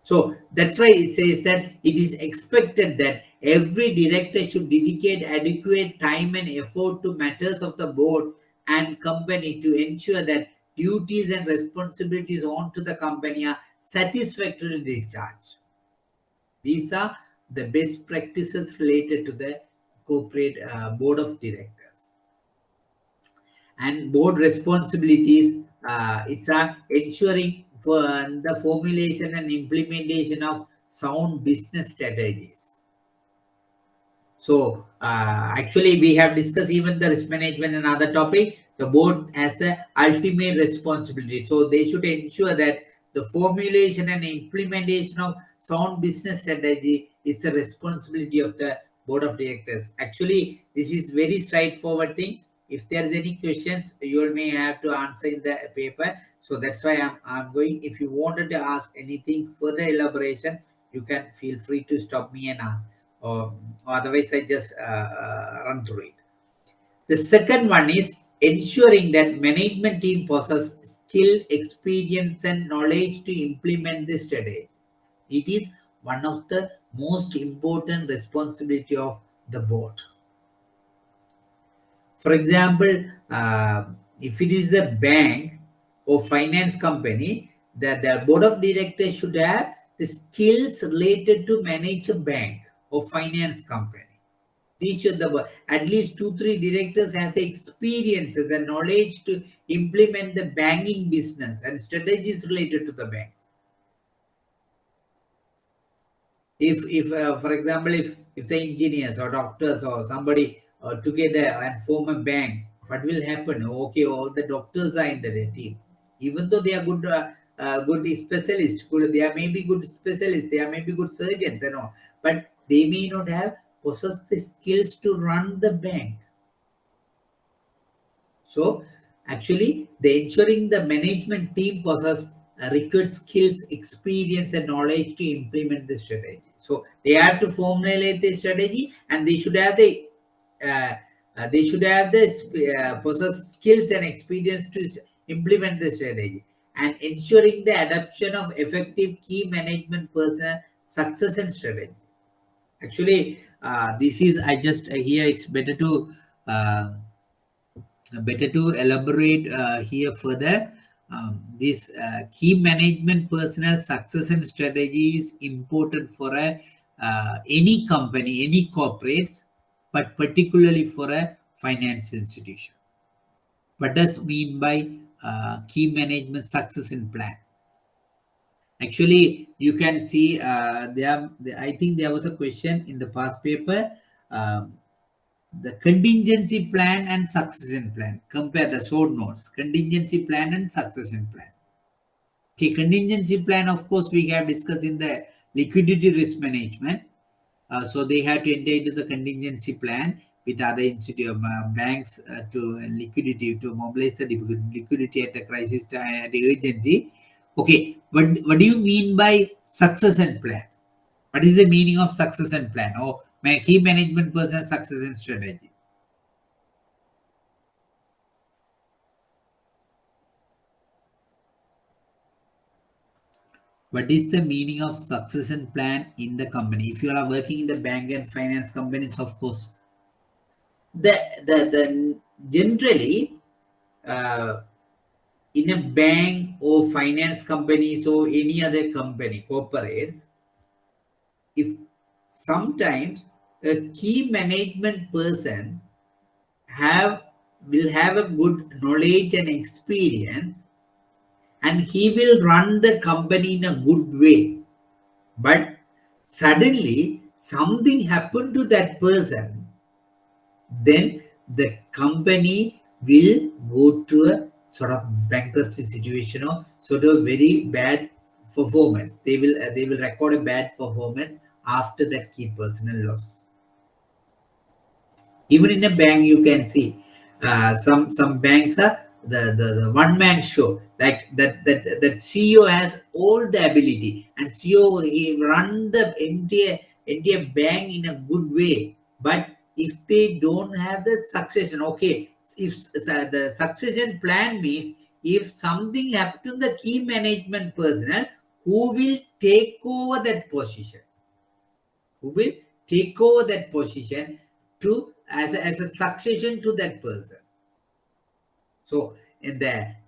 So that's why it says that it is expected that every director should dedicate adequate time and effort to matters of the board and company to ensure that duties and responsibilities on to the company are satisfactorily discharged. These are the best practices related to the corporate board of directors. And board responsibilities, it's ensuring for the formulation and implementation of sound business strategies. So actually we have discussed even the risk management and other topic. The board has a ultimate responsibility. So they should ensure that the formulation and implementation of sound business strategy is the responsibility of the board of directors. Actually, this is very straightforward things. If there is any questions, you may have to answer in the paper. So that's why I'm going. If you wanted to ask anything further elaboration, you can feel free to stop me and ask, or otherwise I just run through it. The second one is ensuring that management team possess skill, experience, and knowledge to implement this strategy. It is one of the most important responsibility of the board. For example, if it is a bank or finance company, the board of directors should have the skills related to manage a bank or finance company. These should at least 2-3 directors have the experiences and knowledge to implement the banking business and strategies related to the banks. If for example, if the engineers or doctors or somebody together and form a bank, what will happen? Okay, all the doctors are in the team, even though they are good specialists, they are maybe good specialists, they are maybe good surgeons and all, but they may not have possess the skills to run the bank. So actually, the ensuring the management team possess require skills, experience, and knowledge to implement the strategy. So they have to formulate the strategy, and they should have the possess skills and experience to implement the strategy, and ensuring the adoption of effective key management personnel success and strategy. Actually, this is I just here it's better to elaborate here further. This key management personnel success and strategy is important for any company, any corporates, but particularly for a finance institution. What does mean by key management success and plan? Actually, you can see I think there was a question in the past paper. The contingency plan and succession plan. Compare the short notes. Contingency plan and succession plan. Okay, contingency plan, of course, we have discussed in the liquidity risk management. So they have to enter into the contingency plan with other banks to liquidity, to mobilize the liquidity at the crisis time, at the urgency. Okay, what do you mean by succession plan? What is the meaning of succession plan or key management person succession strategy? What is the meaning of succession plan in the company? If you are working in the bank and finance companies, of course, the generally in a bank or finance companies or any other company, corporates, if sometimes a key management person will have a good knowledge and experience, and he will run the company in a good way, but suddenly something happened to that person, then the company will go to a sort of bankruptcy situation or sort of very bad performance. They will record a bad performance after that key personal loss. Even in a bank, you can see some banks are the one man show, like that CEO has all the ability, and CEO he run the entire bank in a good way, but if they don't have the succession, okay, if the succession plan means if something happens to the key management personnel, who will take over that position? Who will take over that position to as a succession to that person? So in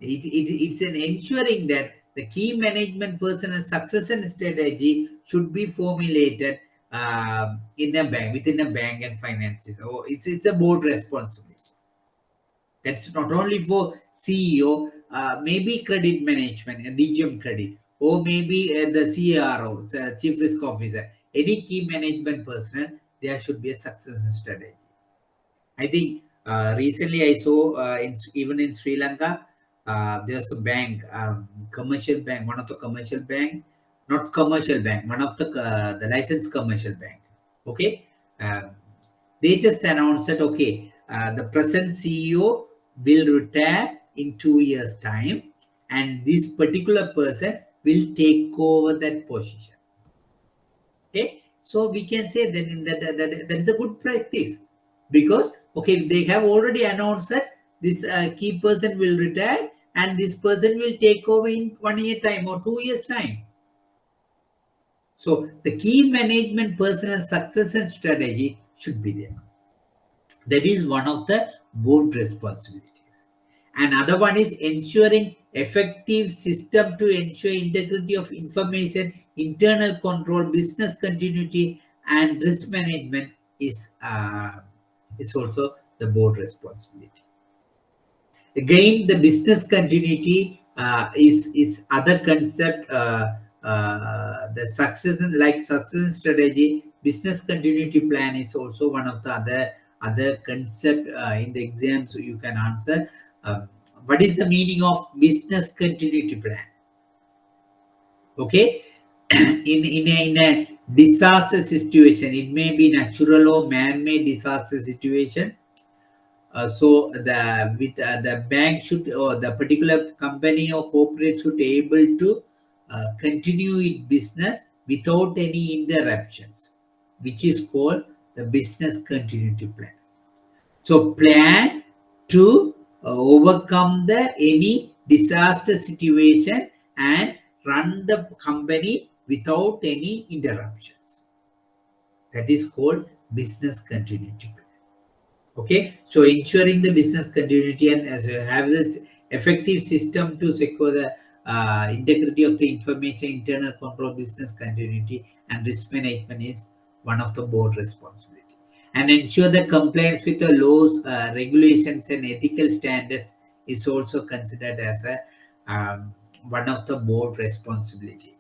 it's an ensuring that the key management personnel succession strategy should be formulated in a bank, within a bank and finance. So it's a board responsibility. That's not only for CEO, maybe credit management, DGM credit, or maybe the CRO, Chief Risk Officer, any key management personnel, there should be a succession strategy. I think recently I saw even in Sri Lanka, there's a bank, commercial bank, one of the commercial bank, not commercial bank, one of the licensed commercial bank. Okay, they just announced that okay, the present CEO will retire in 2 years' time, and this particular person will take over that position. Okay, so we can say that is a good practice, because okay, they have already announced that this key person will retire and this person will take over in 1 year time or 2 years time. So the key management personnel succession strategy should be there. That is one of the board responsibilities. Another one is ensuring effective system to ensure integrity of information, internal control, business continuity, and risk management is also the board responsibility. Again, the business continuity is other concept. The succession strategy, business continuity plan is also one of the other concept in the exam, so you can answer. What is the meaning of business continuity plan? Okay, in a disaster situation, it may be natural or man-made disaster situation. So the bank should, or the particular company or corporate should able to continue its business without any interruptions, which is called the business continuity plan. So plan to overcome the any disaster situation and run the company without any interruptions. That is called business continuity plan. Okay, so ensuring the business continuity and as have this effective system to secure the integrity of the information, internal control, business continuity, and risk management is one of the board responsibility. And ensure the compliance with the laws, regulations, and ethical standards is also considered as a one of the board responsibility.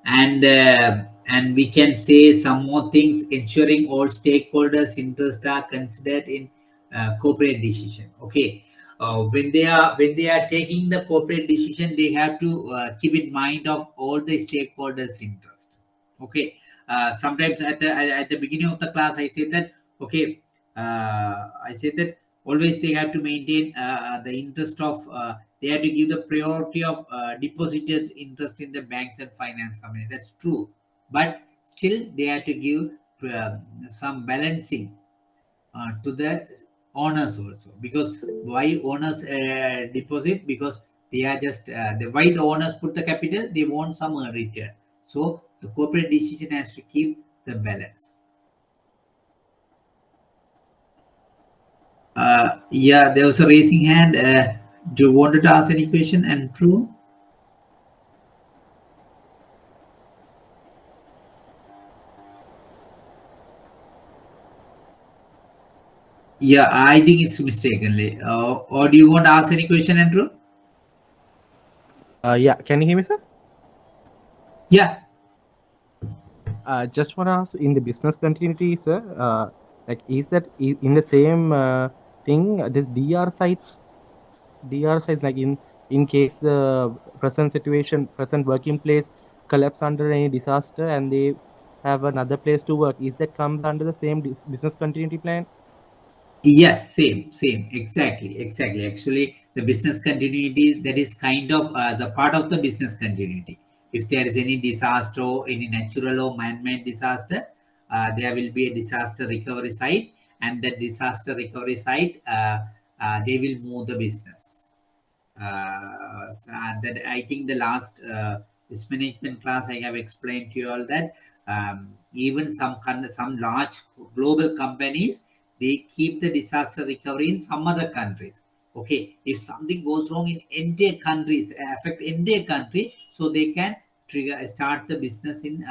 And we can say some more things: ensuring all stakeholders interests are considered in corporate decision. Okay, when they are taking the corporate decision, they have to keep in mind of all the stakeholders interest. Okay, sometimes at the beginning of the class I said that, okay, I said that always they have to maintain the interest of they have to give the priority of deposited interest in the banks and finance company. That's true, but still they have to give some balancing to the owners also. Because why owners deposit? Because they are just why the owners put the capital, they want some return. So the corporate decision has to keep the balance. Yeah, there was a raising hand. Do you want to ask any question? And true. Yeah, I think it's mistakenly. Or do you want to ask any question, Andrew? Yeah, can you hear me, sir? Yeah. Just want to ask, in the business continuity, sir, like is that in the same thing? This DR sites, like in case the present situation, present working place collapse under any disaster, and they have another place to work, is that comes under the same business continuity plan? Yes, same, exactly. Actually, the business continuity, that is kind of the part of the business continuity. If there is any disaster, any natural or man-made disaster, there will be a disaster recovery site, and that disaster recovery site, they will move the business. That I think the last this management class I have explained to you all that even some large global companies, they keep the disaster recovery in some other countries. Okay, if something goes wrong in entire countries, affect entire country, so they can start the business in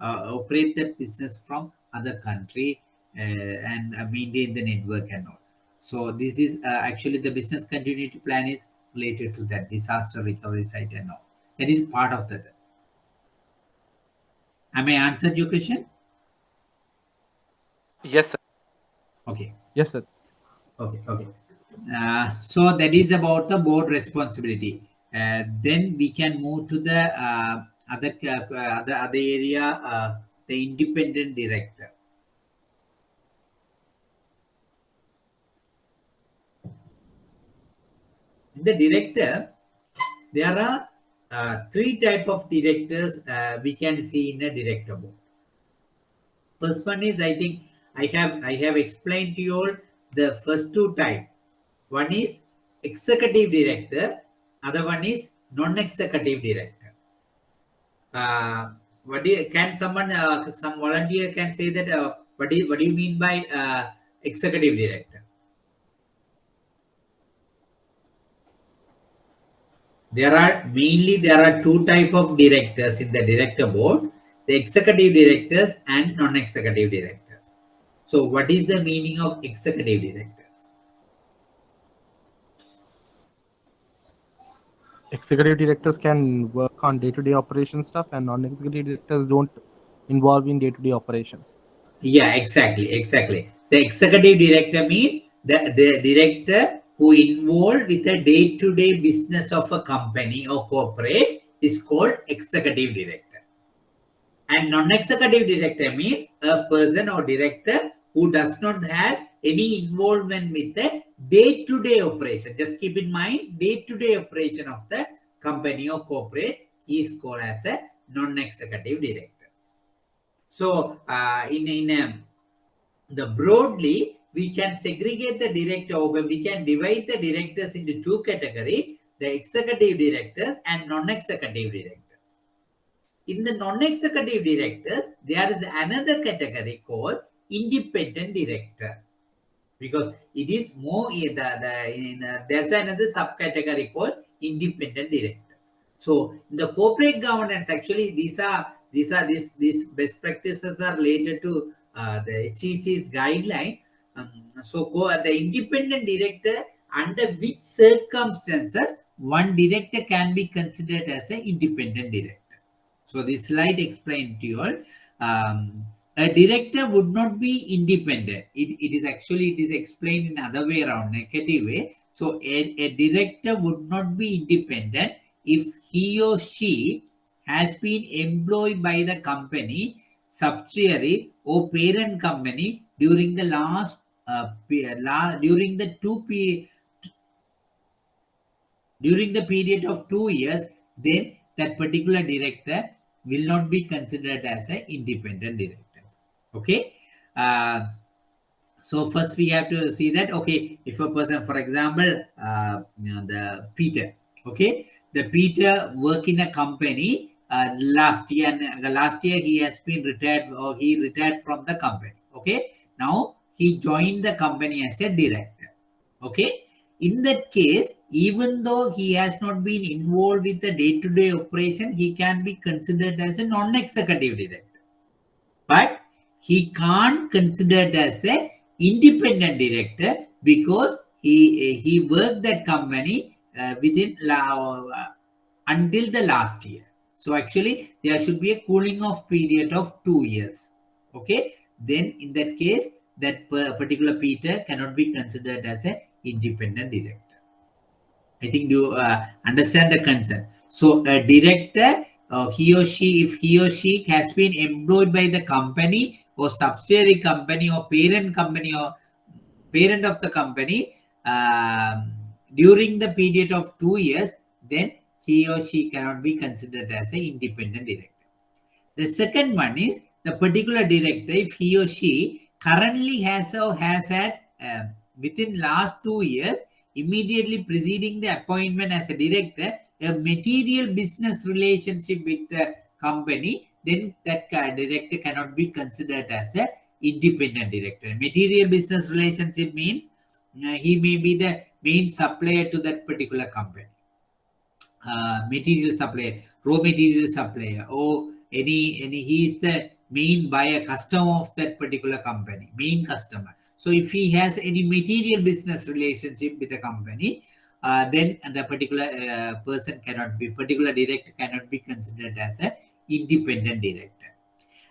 operate that business from other country and maintain the network and all. So this is actually the business continuity plan is related to that disaster recovery site and all. That is part of that. Am I answered your question? Yes, sir. Okay. Yes, sir. Okay. So that is about the board responsibility. Then we can move to the other area, the independent director. In the director, there are three type of directors we can see in a director board. First one is, I think I have explained to you all the first two type. One is executive director, other one is non-executive director. Can someone some volunteer can say that what do you mean by executive director? There are two type of directors in the director board: the executive directors and non-executive directors. So what is the meaning of executive directors? Executive directors can work on day-to-day operation stuff, and non-executive directors don't involve in day-to-day operations. Yeah, exactly. The executive director means the director who involved with the day-to-day business of a company or corporate is called executive director. And non-executive director means a person or director who does not have any involvement with the day-to-day operation. Just keep in mind, day-to-day operation of the company or corporate is called as a non-executive directors. So the broadly, we can segregate the director, or we can divide the directors into two categories: the executive directors and non-executive directors. In the non-executive directors, there is another category called independent director, because it is more there's another subcategory called independent director. So in the corporate governance, actually these best practices are related to the SEC's guideline. So the independent director, under which circumstances one director can be considered as an independent director. So this slide explained to you all. A director would not be independent. It is explained in other way around, negative way. So a director would not be independent if he or she has been employed by the company, subsidiary or parent company during the during the period of 2 years. Then that particular director will not be considered as an independent director. Okay. So first we have to see that, okay, if a person, for example, the Peter, okay, the Peter work in a company last year he has been retired, or he retired from the company. Okay, now he joined the company as a director. Okay, in that case, even though he has not been involved with the day-to-day operation, he can be considered as a non-executive director. But he can't considered as a independent director, because he worked that company within until the last year. So actually there should be a cooling off period of 2 years. Okay, then in that case, that particular Peter cannot be considered as an independent director. I think you understand the concern. So a director, he or she, if he or she has been employed by the company or subsidiary company or parent company or parent of the company during the period of 2 years, then he or she cannot be considered as an independent director. The second one is the particular director, if he or she currently has had within last 2 years, immediately preceding the appointment as a director, a material business relationship with the company, then that director cannot be considered as an independent director. Material business relationship means he may be the main supplier to that particular company. Material supplier, raw material supplier, or he is the main buyer, customer of that particular company, main customer. So if he has any material business relationship with the company, then the particular particular director cannot be considered as an independent director.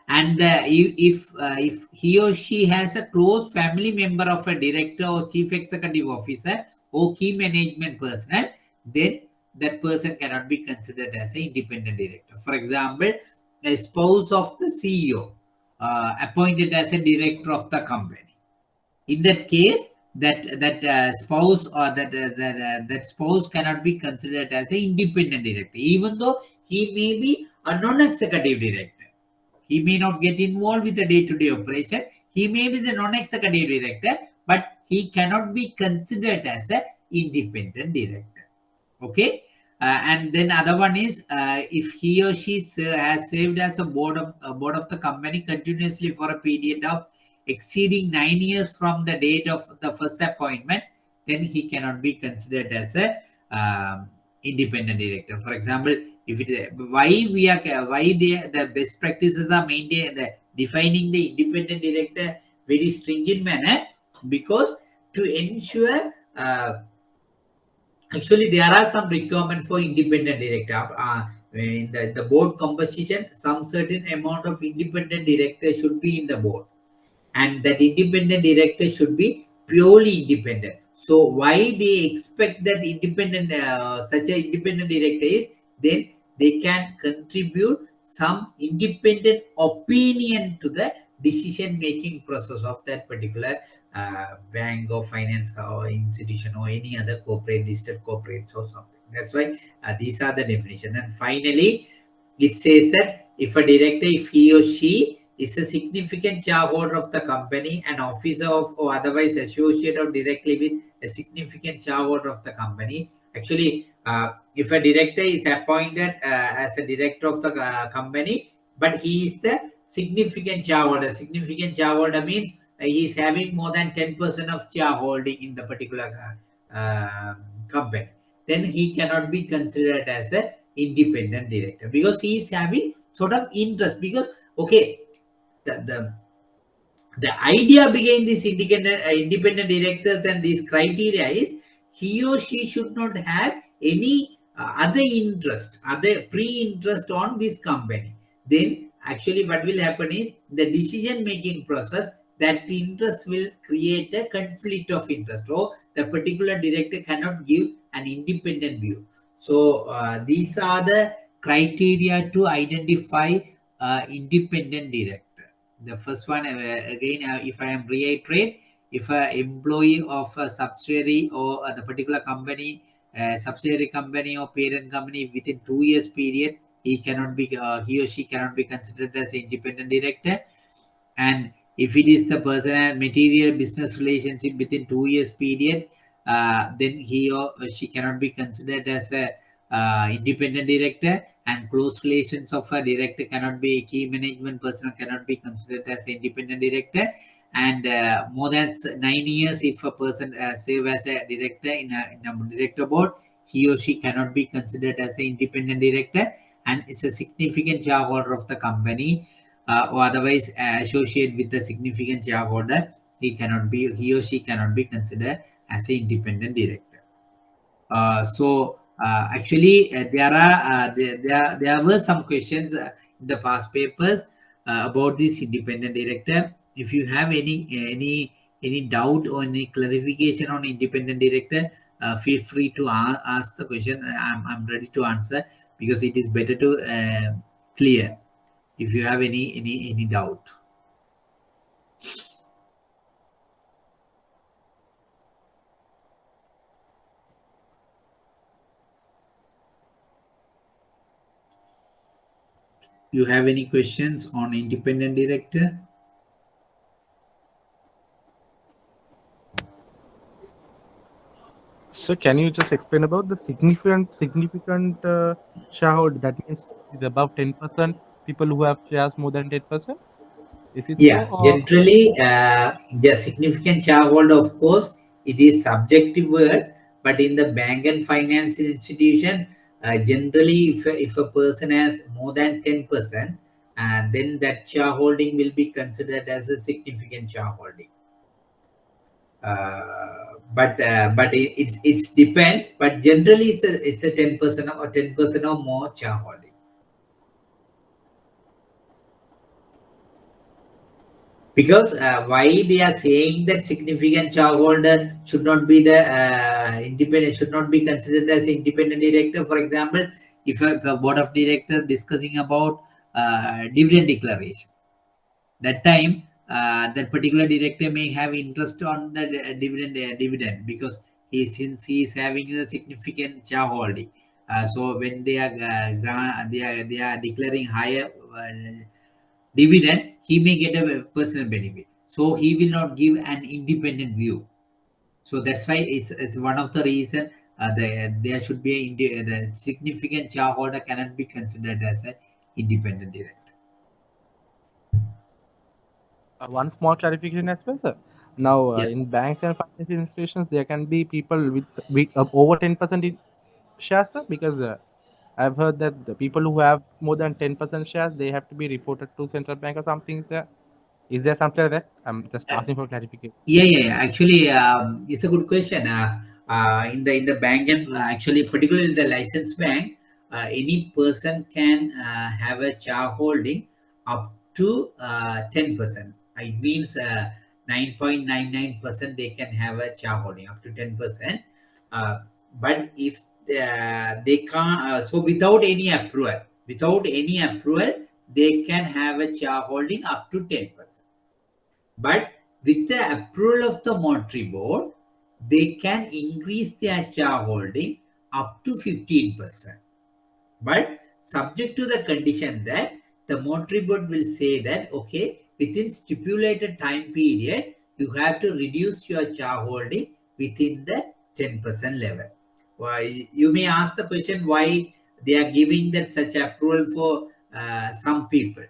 And if he or she has a close family member of a director or chief executive officer or key management personnel, then that person cannot be considered as an independent director. For example, a spouse of the CEO appointed as a director of the company. In that case, that spouse or that spouse cannot be considered as an independent director, even though he may be a non-executive director. He may not get involved with the day-to-day operation. He may be the non-executive director, but he cannot be considered as an independent director. Okay, and then other one is if he or she has served as a board of the company continuously for a period of exceeding 9 years from the date of the first appointment, then he cannot be considered as a independent director. For example, if it why the best practices are maintained, defining the independent director very stringent manner, because to ensure actually there are some requirements for independent director. In the board composition, some certain amount of independent director should be in the board, and that independent director should be purely independent. So why they expect that independent such an independent director is, then they can contribute some independent opinion to the decision making process of that particular bank or finance or institution or any other corporate, listed corporates or something. That's why these are the definition. And finally, it says that if a director, if he or she is a significant shareholder of the company, an officer of or otherwise associated or directly with a significant shareholder of the company. Actually, if a director is appointed as a director of the company, but he is the significant shareholder. Significant shareholder means he is having more than 10% of shareholding in the particular company. Then he cannot be considered as a independent director because he is having sort of interest. Because okay, the idea behind these independent directors and these criteria is he or she should not have any other interest, other pre-interest on this company. Then actually what will happen is the decision making process, that interest will create a conflict of interest, or the particular director cannot give an independent view. So these are the criteria to identify independent director. The first one, again, if I am reiterate, if an employee of a subsidiary or the particular company, subsidiary company or parent company within 2 years period, he or she cannot be considered as an independent director. And if it is the personal material business relationship within 2 years period, then he or she cannot be considered as a independent director. And close relations of a director cannot be, key management personnel cannot be considered as independent director. And more than 9 years, if a person serve as a director in a director board, he or she cannot be considered as an independent director. And it's a significant shareholder of the company, or otherwise associate with a significant shareholder, he or she cannot be considered as an independent director. Actually, there were some questions in the past papers about this independent director. If you have any doubt or any clarification on independent director, feel free to ask the question. I'm ready to answer, because it is better to clear if you have any doubt. You have any questions on independent director? So can you just explain about the significant shareholder? That means it's above 10%, people who have shares more than 10%. Is it so? Yeah, Or generally, the significant shareholder, of course, it is subjective word, but in the bank and finance institution, generally, if a person has more than 10%, then that shareholding will be considered as a significant shareholding. But it's depend. But generally, it's a 10% or 10% or more shareholding. Because why they are saying that significant shareholder should not be the independent, should not be considered as independent director. For example, if a board of directors discussing about dividend declaration, that time that particular director may have interest on the dividend, because since he is having a significant shareholding. So when they are they are declaring higher dividend, he may get a personal benefit. So he will not give an independent view. So that's why it's one of the reason there should be the significant shareholder cannot be considered as an independent director. one small clarification as well, sir. Now, Yeah. in banks and financial institutions, there can be people with over 10% in shares, sir, because I've heard that the people who have more than 10% shares, they have to be reported to central bank or something, sir. Is there something like that? I'm just asking for clarification. Yeah. Actually, it's a good question. In the bank, and actually, particularly the licensed bank, any person can have a shareholding up to 10%. It means 9.99% they can have a shareholding up to 10%. But if they can't, so without any approval, they can have a shareholding up to 10%. But with the approval of the monetary board, they can increase their shareholding up to 15%. But subject to the condition that the monetary board will say that, okay, within stipulated time period, you have to reduce your shareholding within the 10% level. Why, you may ask the question why they are giving that such approval for some people.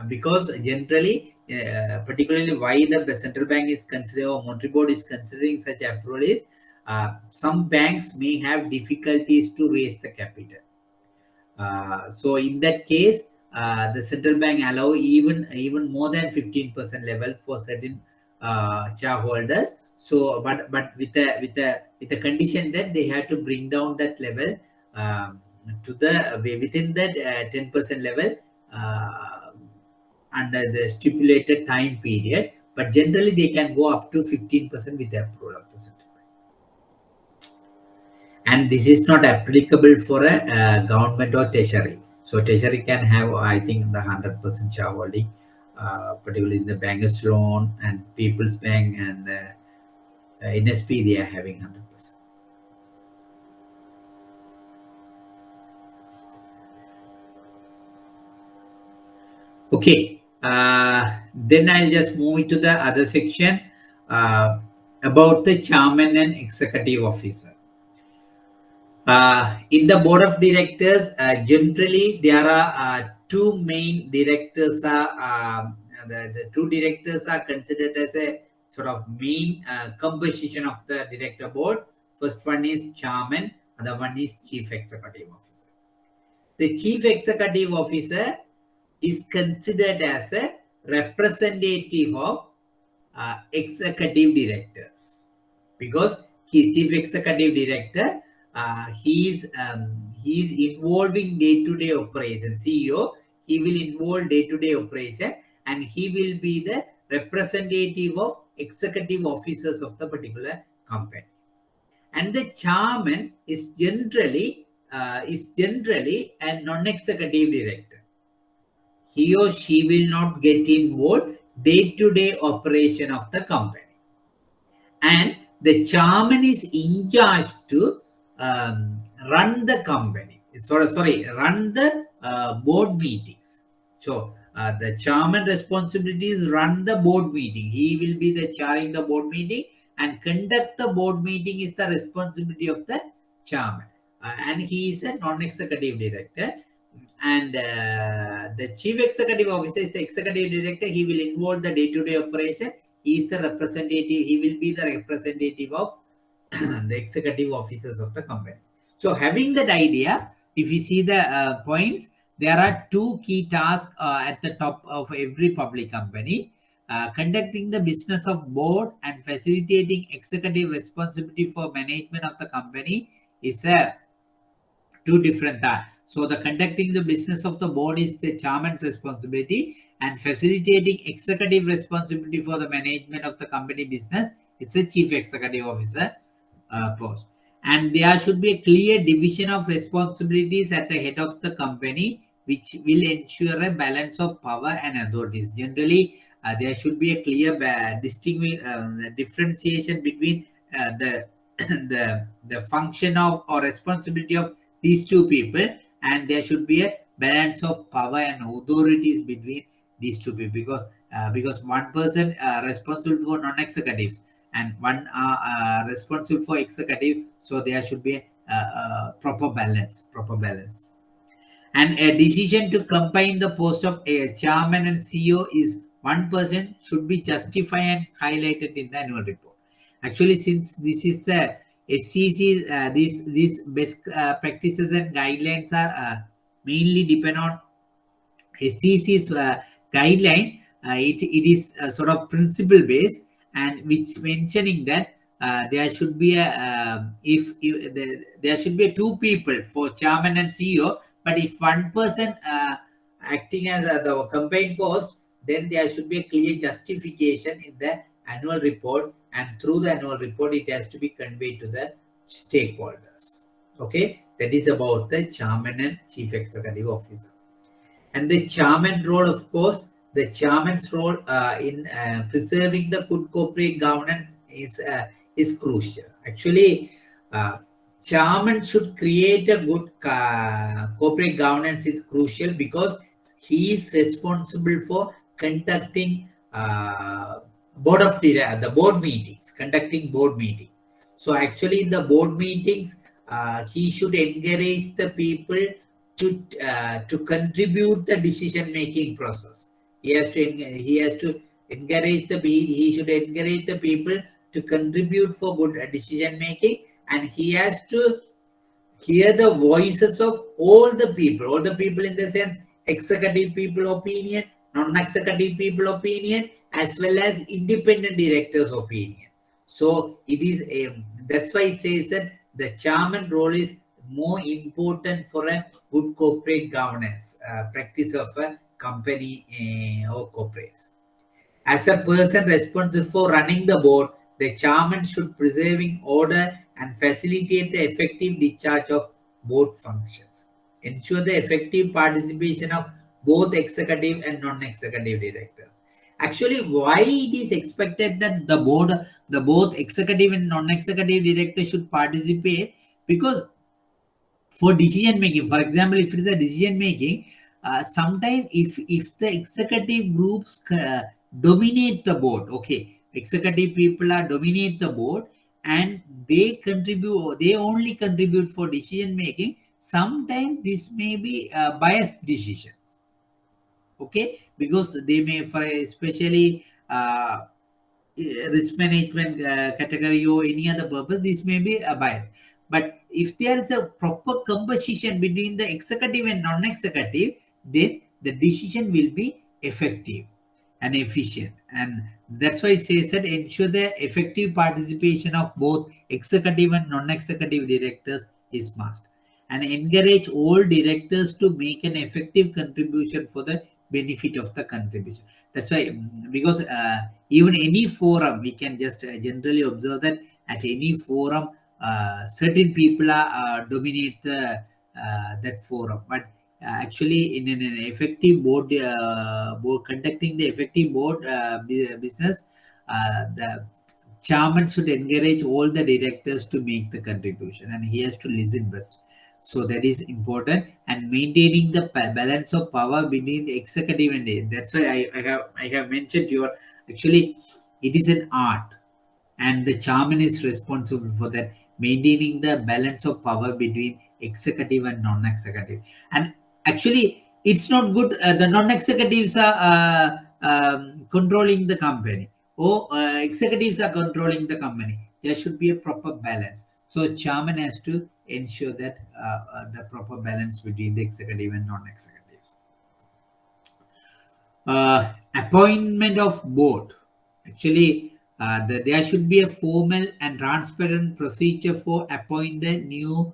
Because generally, particularly why the central bank is considering or monetary board is considering such approval is some banks may have difficulties to raise the capital. So in that case, the central bank allow even more than 15% level for certain shareholders. So, but with the condition that they have to bring down that level to the within that 10% level under the stipulated time period. But generally, they can go up to 15% with the approval of the central bank. And this is not applicable for a government or treasury. So treasury can have, I think, the 100% shareholding, particularly in the bankers loan and People's Bank and NSP, they are having 100%. Okay, then I'll just move into the other section about the chairman and executive officer. In the board of directors, generally there are two main directors. The two directors are considered as a sort of main composition of the director board. First one is chairman, other one is chief executive officer. The chief executive officer is considered as a representative of executive directors, because chief executive director, he is involving day-to-day operation. CEO, he will involve day-to-day operation, and he will be the representative of executive officers of the particular company. And the chairman is generally a non-executive director. He or she will not get involved day-to-day operation of the company. And the chairman is in charge to run the company. Run the board meetings. So the chairman responsibility is run the board meeting. He will be the chairing the board meeting, and conduct the board meeting is the responsibility of the chairman. And he is a non-executive director. And the chief executive officer is the executive director. He will involve the day-to-day operation. He is a representative. He will be the representative of the executive officers of the company. So having that idea, if you see the points, there are two key tasks at the top of every public company. Conducting the business of board and facilitating executive responsibility for management of the company is two different tasks. So the conducting the business of the board is the chairman's responsibility, and facilitating executive responsibility for the management of the company business, it's a chief executive officer post. And there should be a clear division of responsibilities at the head of the company, which will ensure a balance of power and authorities. Generally, there should be a clear differentiation between the the function of or responsibility of these two people, and there should be a balance of power and authorities between these two people, because one person responsible for non-executives and one responsible for executive, so there should be a proper balance. And a decision to combine the post of a chairman and CEO is one person should be justified and highlighted in the annual report. Actually, since this is a SEC, these best practices and guidelines are mainly depend on SEC's guideline. It is sort of principle based, and which mentioning that there should be a there should be two people for chairman and CEO. But if one person acting as the campaign post, then there should be a clear justification in the annual report, and through the annual report, it has to be conveyed to the stakeholders. Okay, that is about the chairman and chief executive officer. And the chairman role, of course, the chairman's role in preserving the good corporate governance is crucial. Actually, chairman should create a good corporate governance is crucial because he is responsible for conducting the board meetings, conducting board meetings. So actually, in the board meetings, he should encourage the people to contribute the decision making process. He has to encourage he should encourage the people to contribute for good decision making, and he has to hear the voices of all the people in the sense executive people opinion, non-executive people opinion, as well as independent directors opinion. So it is that's why it says that the chairman role is more important for a good corporate governance practice of a company or corporates. As a person responsible for running the board, the chairman should preserving order and facilitate the effective discharge of board functions. Ensure the effective participation of both executive and non-executive directors. Actually, why it is expected that the both executive and non-executive directors should participate? Because for decision making, for example, if it is a decision making, sometimes if the executive groups dominate the board, okay, executive people are dominate the board and they only contribute for decision making, sometimes this may be biased decisions, okay, because they may, for especially risk management category or any other purpose, this may be a bias. But if there is a proper composition between the executive and non-executive, then the decision will be effective and efficient. And that's why it says that ensure the effective participation of both executive and non-executive directors is must. And encourage all directors to make an effective contribution for the benefit of the contribution. That's why, because even any forum, we can just generally observe that at any forum, certain people are dominate that forum. But actually, in an effective board conducting the effective board business, the chairman should encourage all the directors to make the contribution, and he has to listen best. So that is important, and maintaining the balance of power between the executive and that's why I have mentioned your, actually it is an art, and the chairman is responsible for that, maintaining the balance of power between executive and non-executive. And actually it's not good the non-executives are controlling the company, or executives are controlling the company. There should be a proper balance. So chairman has to ensure that the proper balance between the executive and non-executives. Appointment of board. Actually, there should be a formal and transparent procedure for appointing new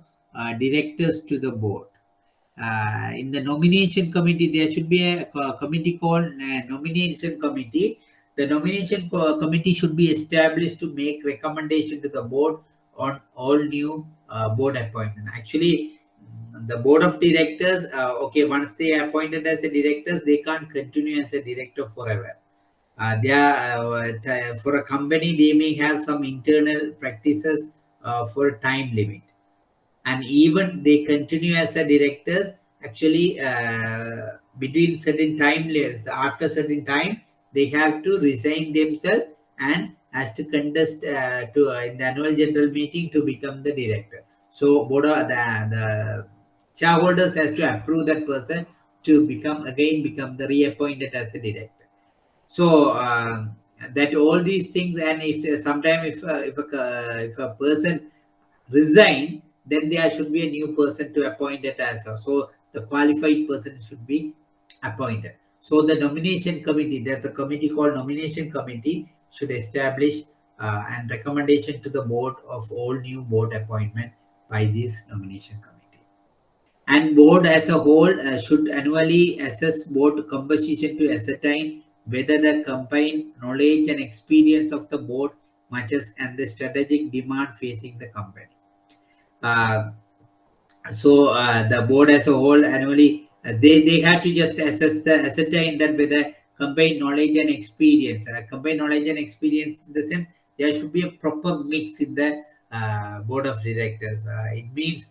directors to the board. In the nomination committee, there should be a committee called nomination committee. The nomination committee should be established to make recommendation to the board on all new board appointment. Actually, the board of directors, okay, once they are appointed as a directors, they can't continue as a director forever. They are for a company, they may have some internal practices for time limit, and even they continue as a directors. Actually, between certain time limits, after certain time, they have to resign themselves and has to contest to in the annual general meeting to become the director. So board of the shareholders has to approve that person to become the reappointed as a director. So that all these things, and if sometime if a person resign, then there should be a new person to appoint it as well. So the qualified person should be appointed. So the nomination committee, there's a committee called nomination committee, should establish and recommendation to the board of all new board appointment by this nomination committee. And board as a whole should annually assess board composition to ascertain whether the combined knowledge and experience of the board matches and the strategic demand facing the company. So the board as a whole annually they have to just ascertain that whether combined knowledge and experience. Combined knowledge and experience in the sense there should be a proper mix in the board of directors. It means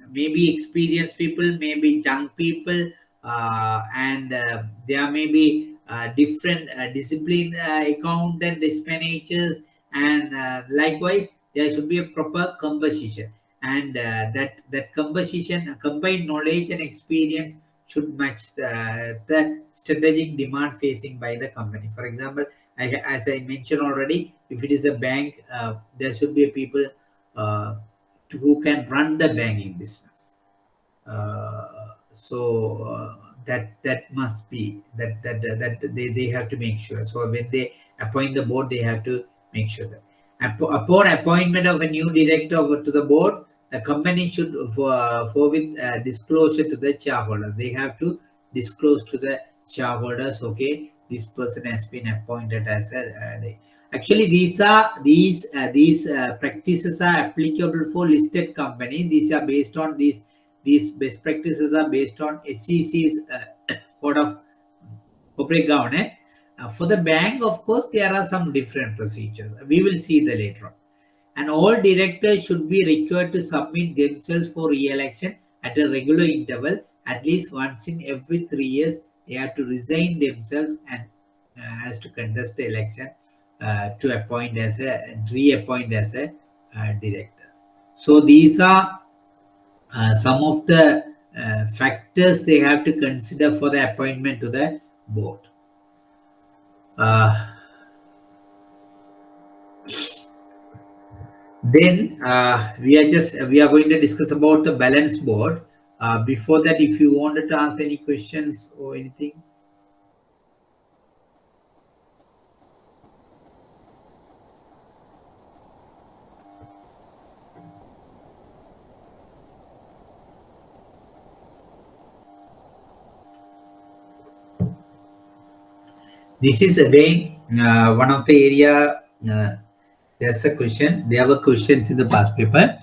maybe experienced people, maybe young people, and there may be different discipline, accountant, expenditures, and likewise there should be a proper composition, and that composition, combined knowledge and experience should match the strategic demand facing by the company. For example, as I mentioned already, if it is a bank, there should be people uh, who can run the banking business. That must be that they have to make sure. So when they appoint the board, they have to make sure that upon appointment of a new director to the board, the company should forward disclosure to the shareholders. They have to disclose to the shareholders, okay, this person has been appointed as a actually these practices are applicable for listed companies. These are based on these best practices are based on SEC's code of corporate governance. For the bank, of course, there are some different procedures. We will see that later on. And all directors should be required to submit themselves for re-election at a regular interval, at least once in every 3 years. They have to resign themselves and has to contest the election to appoint as a reappoint as a directors. So these are some of the factors they have to consider for the appointment to the board. Then we are going to discuss about the balance board. Before that, if you wanted to ask any questions or anything. This is again one of the area. That's a question. There were questions in the past paper.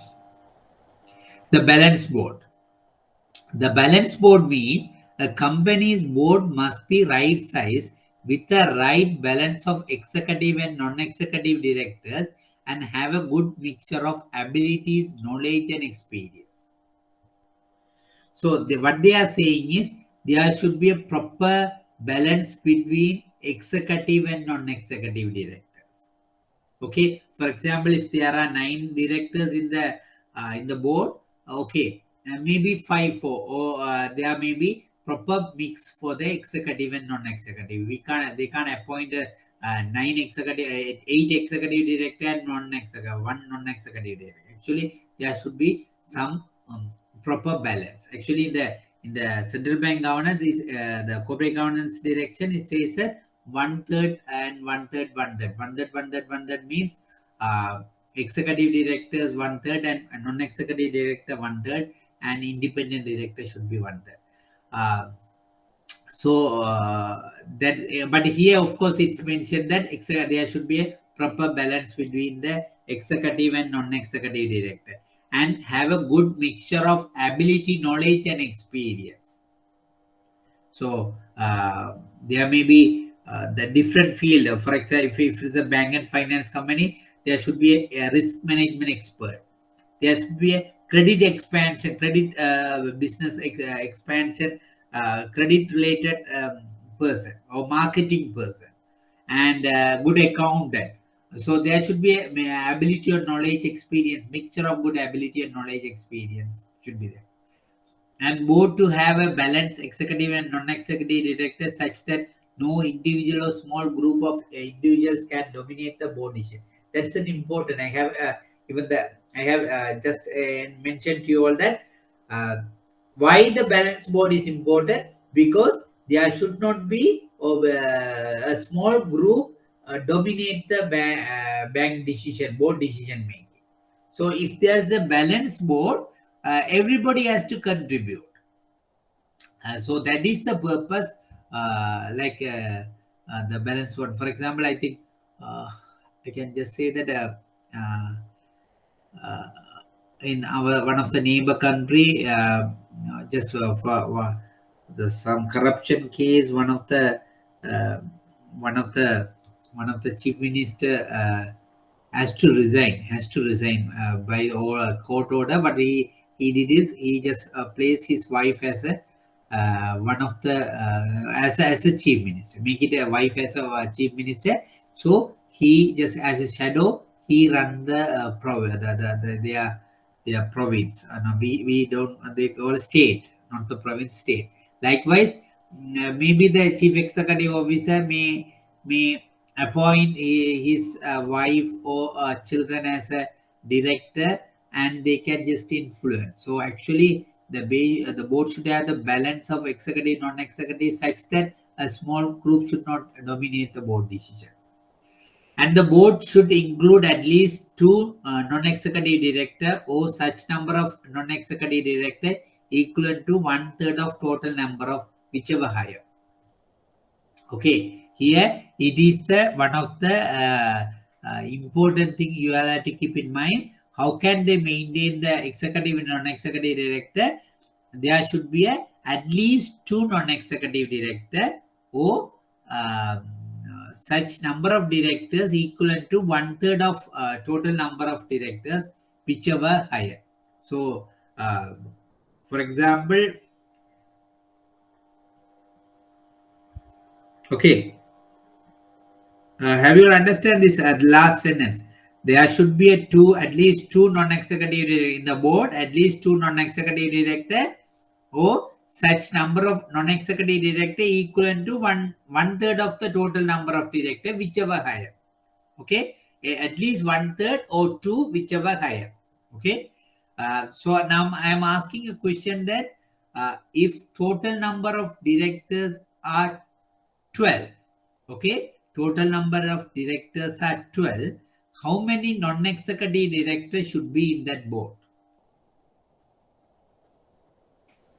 The balance board. The balance board means a company's board must be right size with the right balance of executive and non-executive directors and have a good mixture of abilities, knowledge, and experience. So what they are saying is there should be a proper balance between executive and non-executive directors. Okay, for example, if there are 9 directors in the board, okay, maybe 5 4, or there may be proper mix for the executive and non-executive. They can't appoint 9 executive, 8 executive director and non-executive, 1 non-executive director. Actually, there should be some proper balance. Actually, in the central bank governance, is the corporate governance direction, it says that 1/3 and 1/3, 1/3, 1/3, 1/3, 1/3 means executive directors 1/3 and non-executive director 1/3, and independent director should be 1/3. But here, of course, it's mentioned that there should be a proper balance between the executive and non-executive director and have a good mixture of ability, knowledge, and experience. So there may be the different field. For example, if it's a bank and finance company, there should be a risk management expert. There should be a credit expansion, credit business expansion, credit related person or marketing person, and good accountant. So there should be a ability or knowledge experience, mixture of good ability and knowledge experience should be there. And board to have a balanced executive and non-executive directors such that no individual or small group of individuals can dominate the board decision. That's an important. I have just mentioned to you all that why the balance board is important, because there should not be a small group dominate the bank decision, board decision making. So if there's a balance board, everybody has to contribute. So that is the purpose, the balance board. For example, I think I can just say that in our one of the neighbor country, just for some corruption case, one of the uh, one of the chief minister has to resign by court order, but he did it. He just placed his wife as a one of the as a chief minister, make it a wife as a chief minister. So he just as a shadow he run the their province. No, we don't they call state, not the province, state. Likewise, maybe the chief executive officer may appoint his wife or children as a director, and they can just influence. So actually, the board should have the balance of executive, non-executive, such that a small group should not dominate the board decision. And the board should include at least two non-executive director or such number of non-executive director equivalent to 1/3 of total number of whichever higher. Okay, here it is the one of the important thing you all have to keep in mind. How can they maintain the executive and non-executive director? There should be at least two non-executive director or such number of directors equivalent to 1/3 of total number of directors, whichever higher. So, for example, okay, have you understand this last sentence? There should be at least two non-executive in the board, at least two non-executive director, or such number of non-executive director equivalent to 1/3 of the total number of director, whichever higher. Okay, at least 1/3 or two, whichever higher. Okay, so now I am asking a question that if total number of directors are 12, okay, total number of directors are 12, how many non-executive directors should be in that board?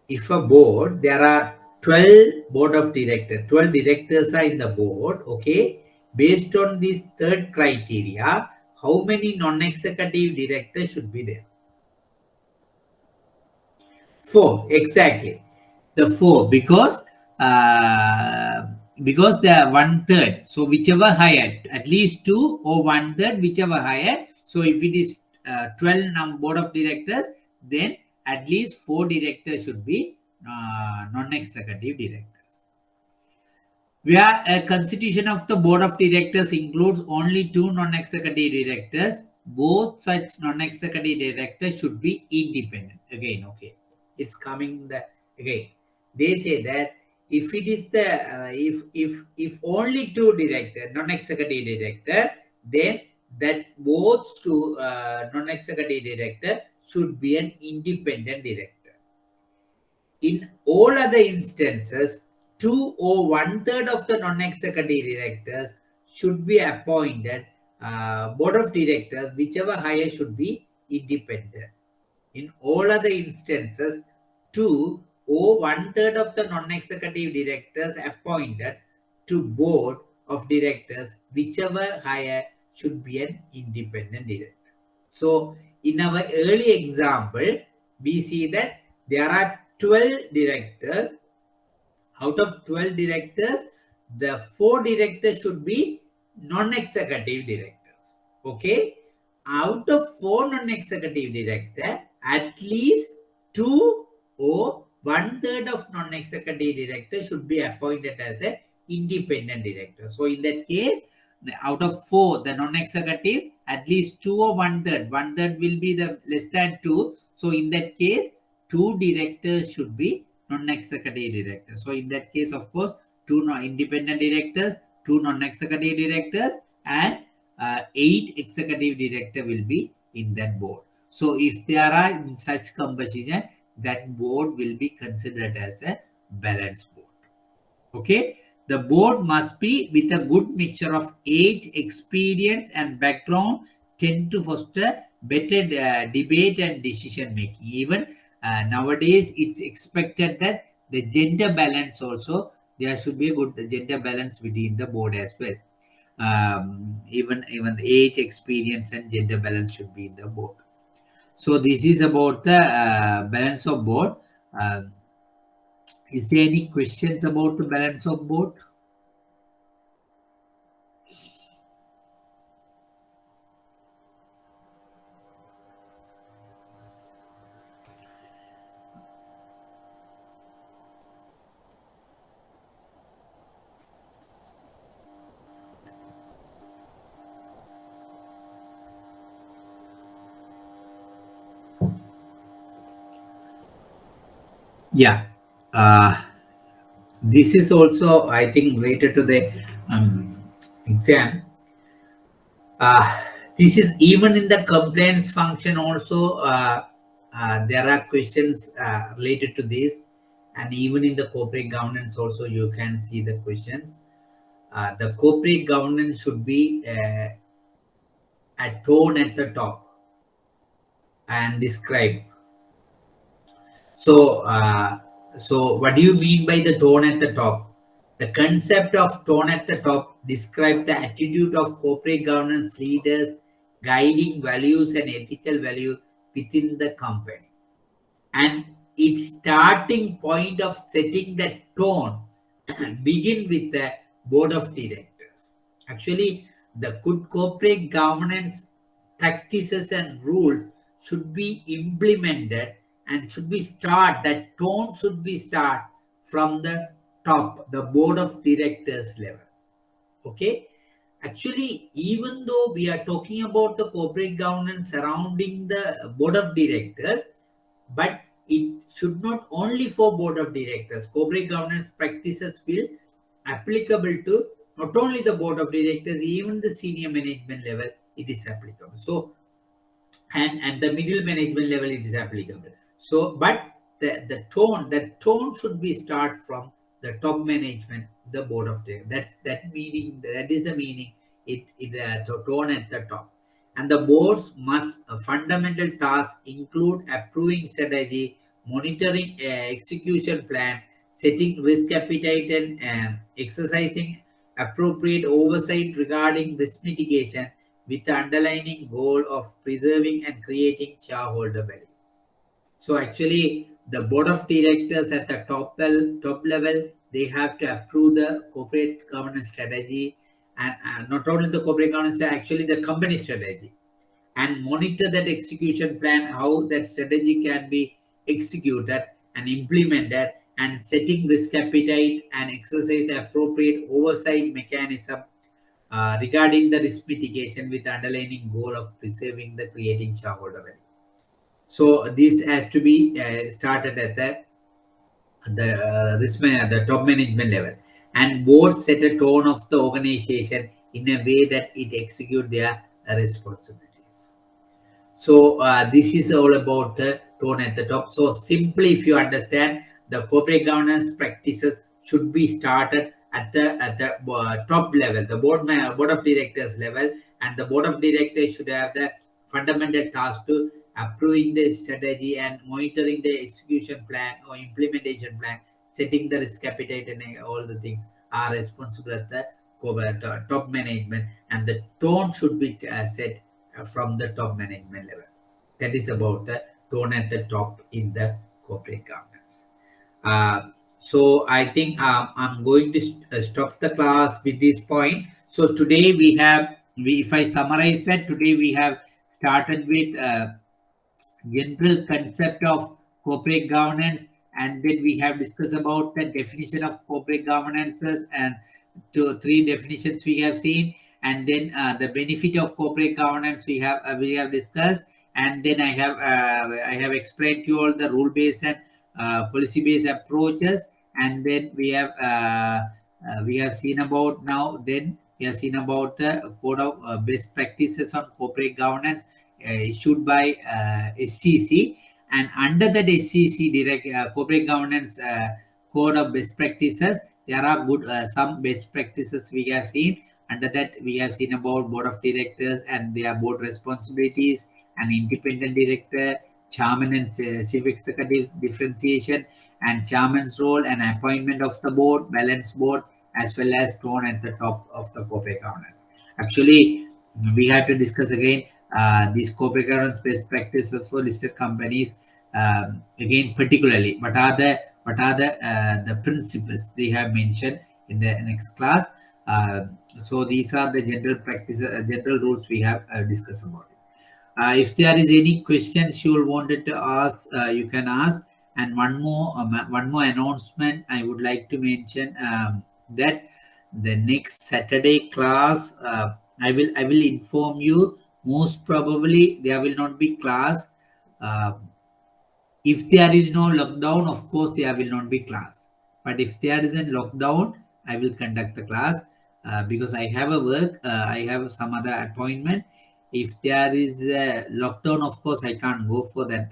If a board, there are 12 board of directors, 12 directors are in the board, okay, based on this third criteria, how many non-executive directors should be there? 4, exactly. The 4, because they are 1/3. So whichever higher, at least 2 or 1/3, whichever higher. So if it is 12 board of directors, then at least 4 directors should be non-executive directors. Where a constitution of the board of directors includes only 2 non-executive directors, both such non-executive directors should be independent. Again, okay, it's coming the again. They say that if it is the if only 2 director, non-executive director, then that both 2 non-executive director should be an independent director. In all other instances, 2 or 1/3 of the non-executive directors should be appointed. Board of directors, whichever higher, should be independent. In all other instances, 2 or 1/3 of the non-executive directors appointed to board of directors, whichever higher, should be an independent director. So, in our early example, we see that there are 12 directors. Out of 12 directors, the 4 directors should be non-executive directors. Okay. Out of 4 non-executive directors, at least 2 or 1/3 of non-executive directors should be appointed as an independent director. So in that case, out of 4, the non-executive, at least 2 or 1/3. 1/3 will be the less than 2. So in that case, 2 directors should be non-executive directors. So in that case, of course, 2 independent directors, 2 non-executive directors, and 8 executive director will be in that board. So if there are in such composition, that board will be considered as a balanced board. Okay, the board must be with a good mixture of age, experience, and background, tend to foster better debate and decision making. Even nowadays, it's expected that the gender balance also, there should be a good gender balance within the board as well. Even the age, experience, and gender balance should be in the board. So this is about the balance of board. Is there any questions about the balance of board? Yeah. This is also, I think, related to the exam. Uh, this is even in the compliance function also. There are questions related to this, and even in the corporate governance also, you can see the questions. The corporate governance should be a tone at the top and describe. So what do you mean by the tone at the top? The concept of tone at the top describes the attitude of corporate governance leaders, guiding values and ethical values within the company. And its starting point of setting the tone begin with the board of directors. Actually, the good corporate governance practices and rules should be implemented and should be start, that tone should be start from the top, the board of directors level. Okay. Actually, even though we are talking about the corporate governance surrounding the board of directors, but it should not only for board of directors. Corporate governance practices will applicable to not only the board of directors, even the senior management level, it is applicable. So, and the middle management level, it is applicable. So, but the tone should be start from the top management, the board of directors. That is the meaning. It the tone at the top. And the boards must fundamental tasks include approving strategy, monitoring execution plan, setting risk appetite, and exercising appropriate oversight regarding risk mitigation, with the underlying goal of preserving and creating shareholder value. So actually, the board of directors at the top level, they have to approve the corporate governance strategy, and not only the corporate governance, actually the company strategy, and monitor that execution plan, how that strategy can be executed and implemented, and setting risk appetite and exercise appropriate oversight mechanism regarding the risk mitigation, with the underlying goal of preserving the creating shareholder value. So this has to be started at the top management level, and board set a tone of the organization in a way that it execute their responsibilities. So this is all about the tone at the top. So simply, if you understand, the corporate governance practices should be started at the top level, the board of directors level, and the board of directors should have the fundamental task to approving the strategy and monitoring the execution plan or implementation plan, setting the risk appetite, and all the things are responsible at the top management, and the tone should be set from the top management level. That is about the tone at the top in the corporate governance. So I think I'm going to stop the class with this point. So today if I summarize that, today we have started with general concept of corporate governance, and then we have discussed about the definition of corporate governances, and three definitions we have seen, and then the benefit of corporate governance we have discussed, and then I have explained to you all the rule based and policy based approaches, and then we have seen about now then we have seen about the code of best practices on corporate governance issued by SEC, and under that SEC direct corporate governance code of best practices, there are good some best practices we have seen. Under that, we have seen about board of directors and their board responsibilities, and independent director, chairman and chief executive differentiation, and chairman's role and appointment of the board, balanced board, as well as tone at the top of the corporate governance. Actually, we have to discuss again these corporate governance best practices for listed companies. Again, particularly, what are the principles they have mentioned in the next class. So these are the general practices, general rules we have discussed about it. If there is any questions you wanted to ask, you can ask. And one more announcement I would like to mention, that the next Saturday class, I will inform you. Most probably there will not be class. Uh, If there is no lockdown, of course there will not be class. But if there is a lockdown, I will conduct the class because I have a work, I have some other appointment. If there is a lockdown, of course I can't go for that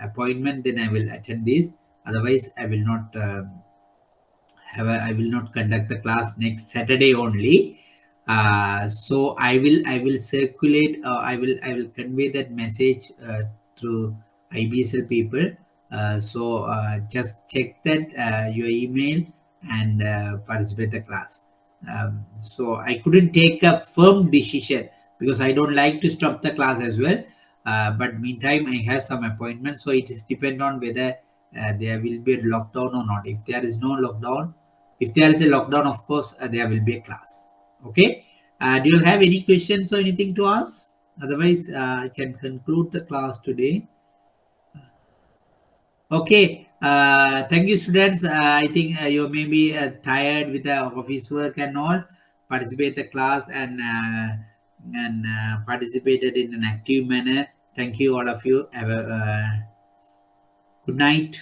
appointment, then I will attend this. Otherwise I will not I will not conduct the class next Saturday only. So I will circulate. I will convey that message through IBSL people. So just check that your email and participate the class. So I couldn't take a firm decision because I don't like to stop the class as well. But meantime, I have some appointments, so it is depend on whether there will be a lockdown or not. If there is no lockdown, if there is a lockdown, of course, there will be a class. Okay. Do you have any questions or anything to ask? Otherwise, I can conclude the class today. Okay. Thank you, students. I think you may be tired with the office work and all. Participate the class and participated in an active manner. Thank you, all of you. Have a good night.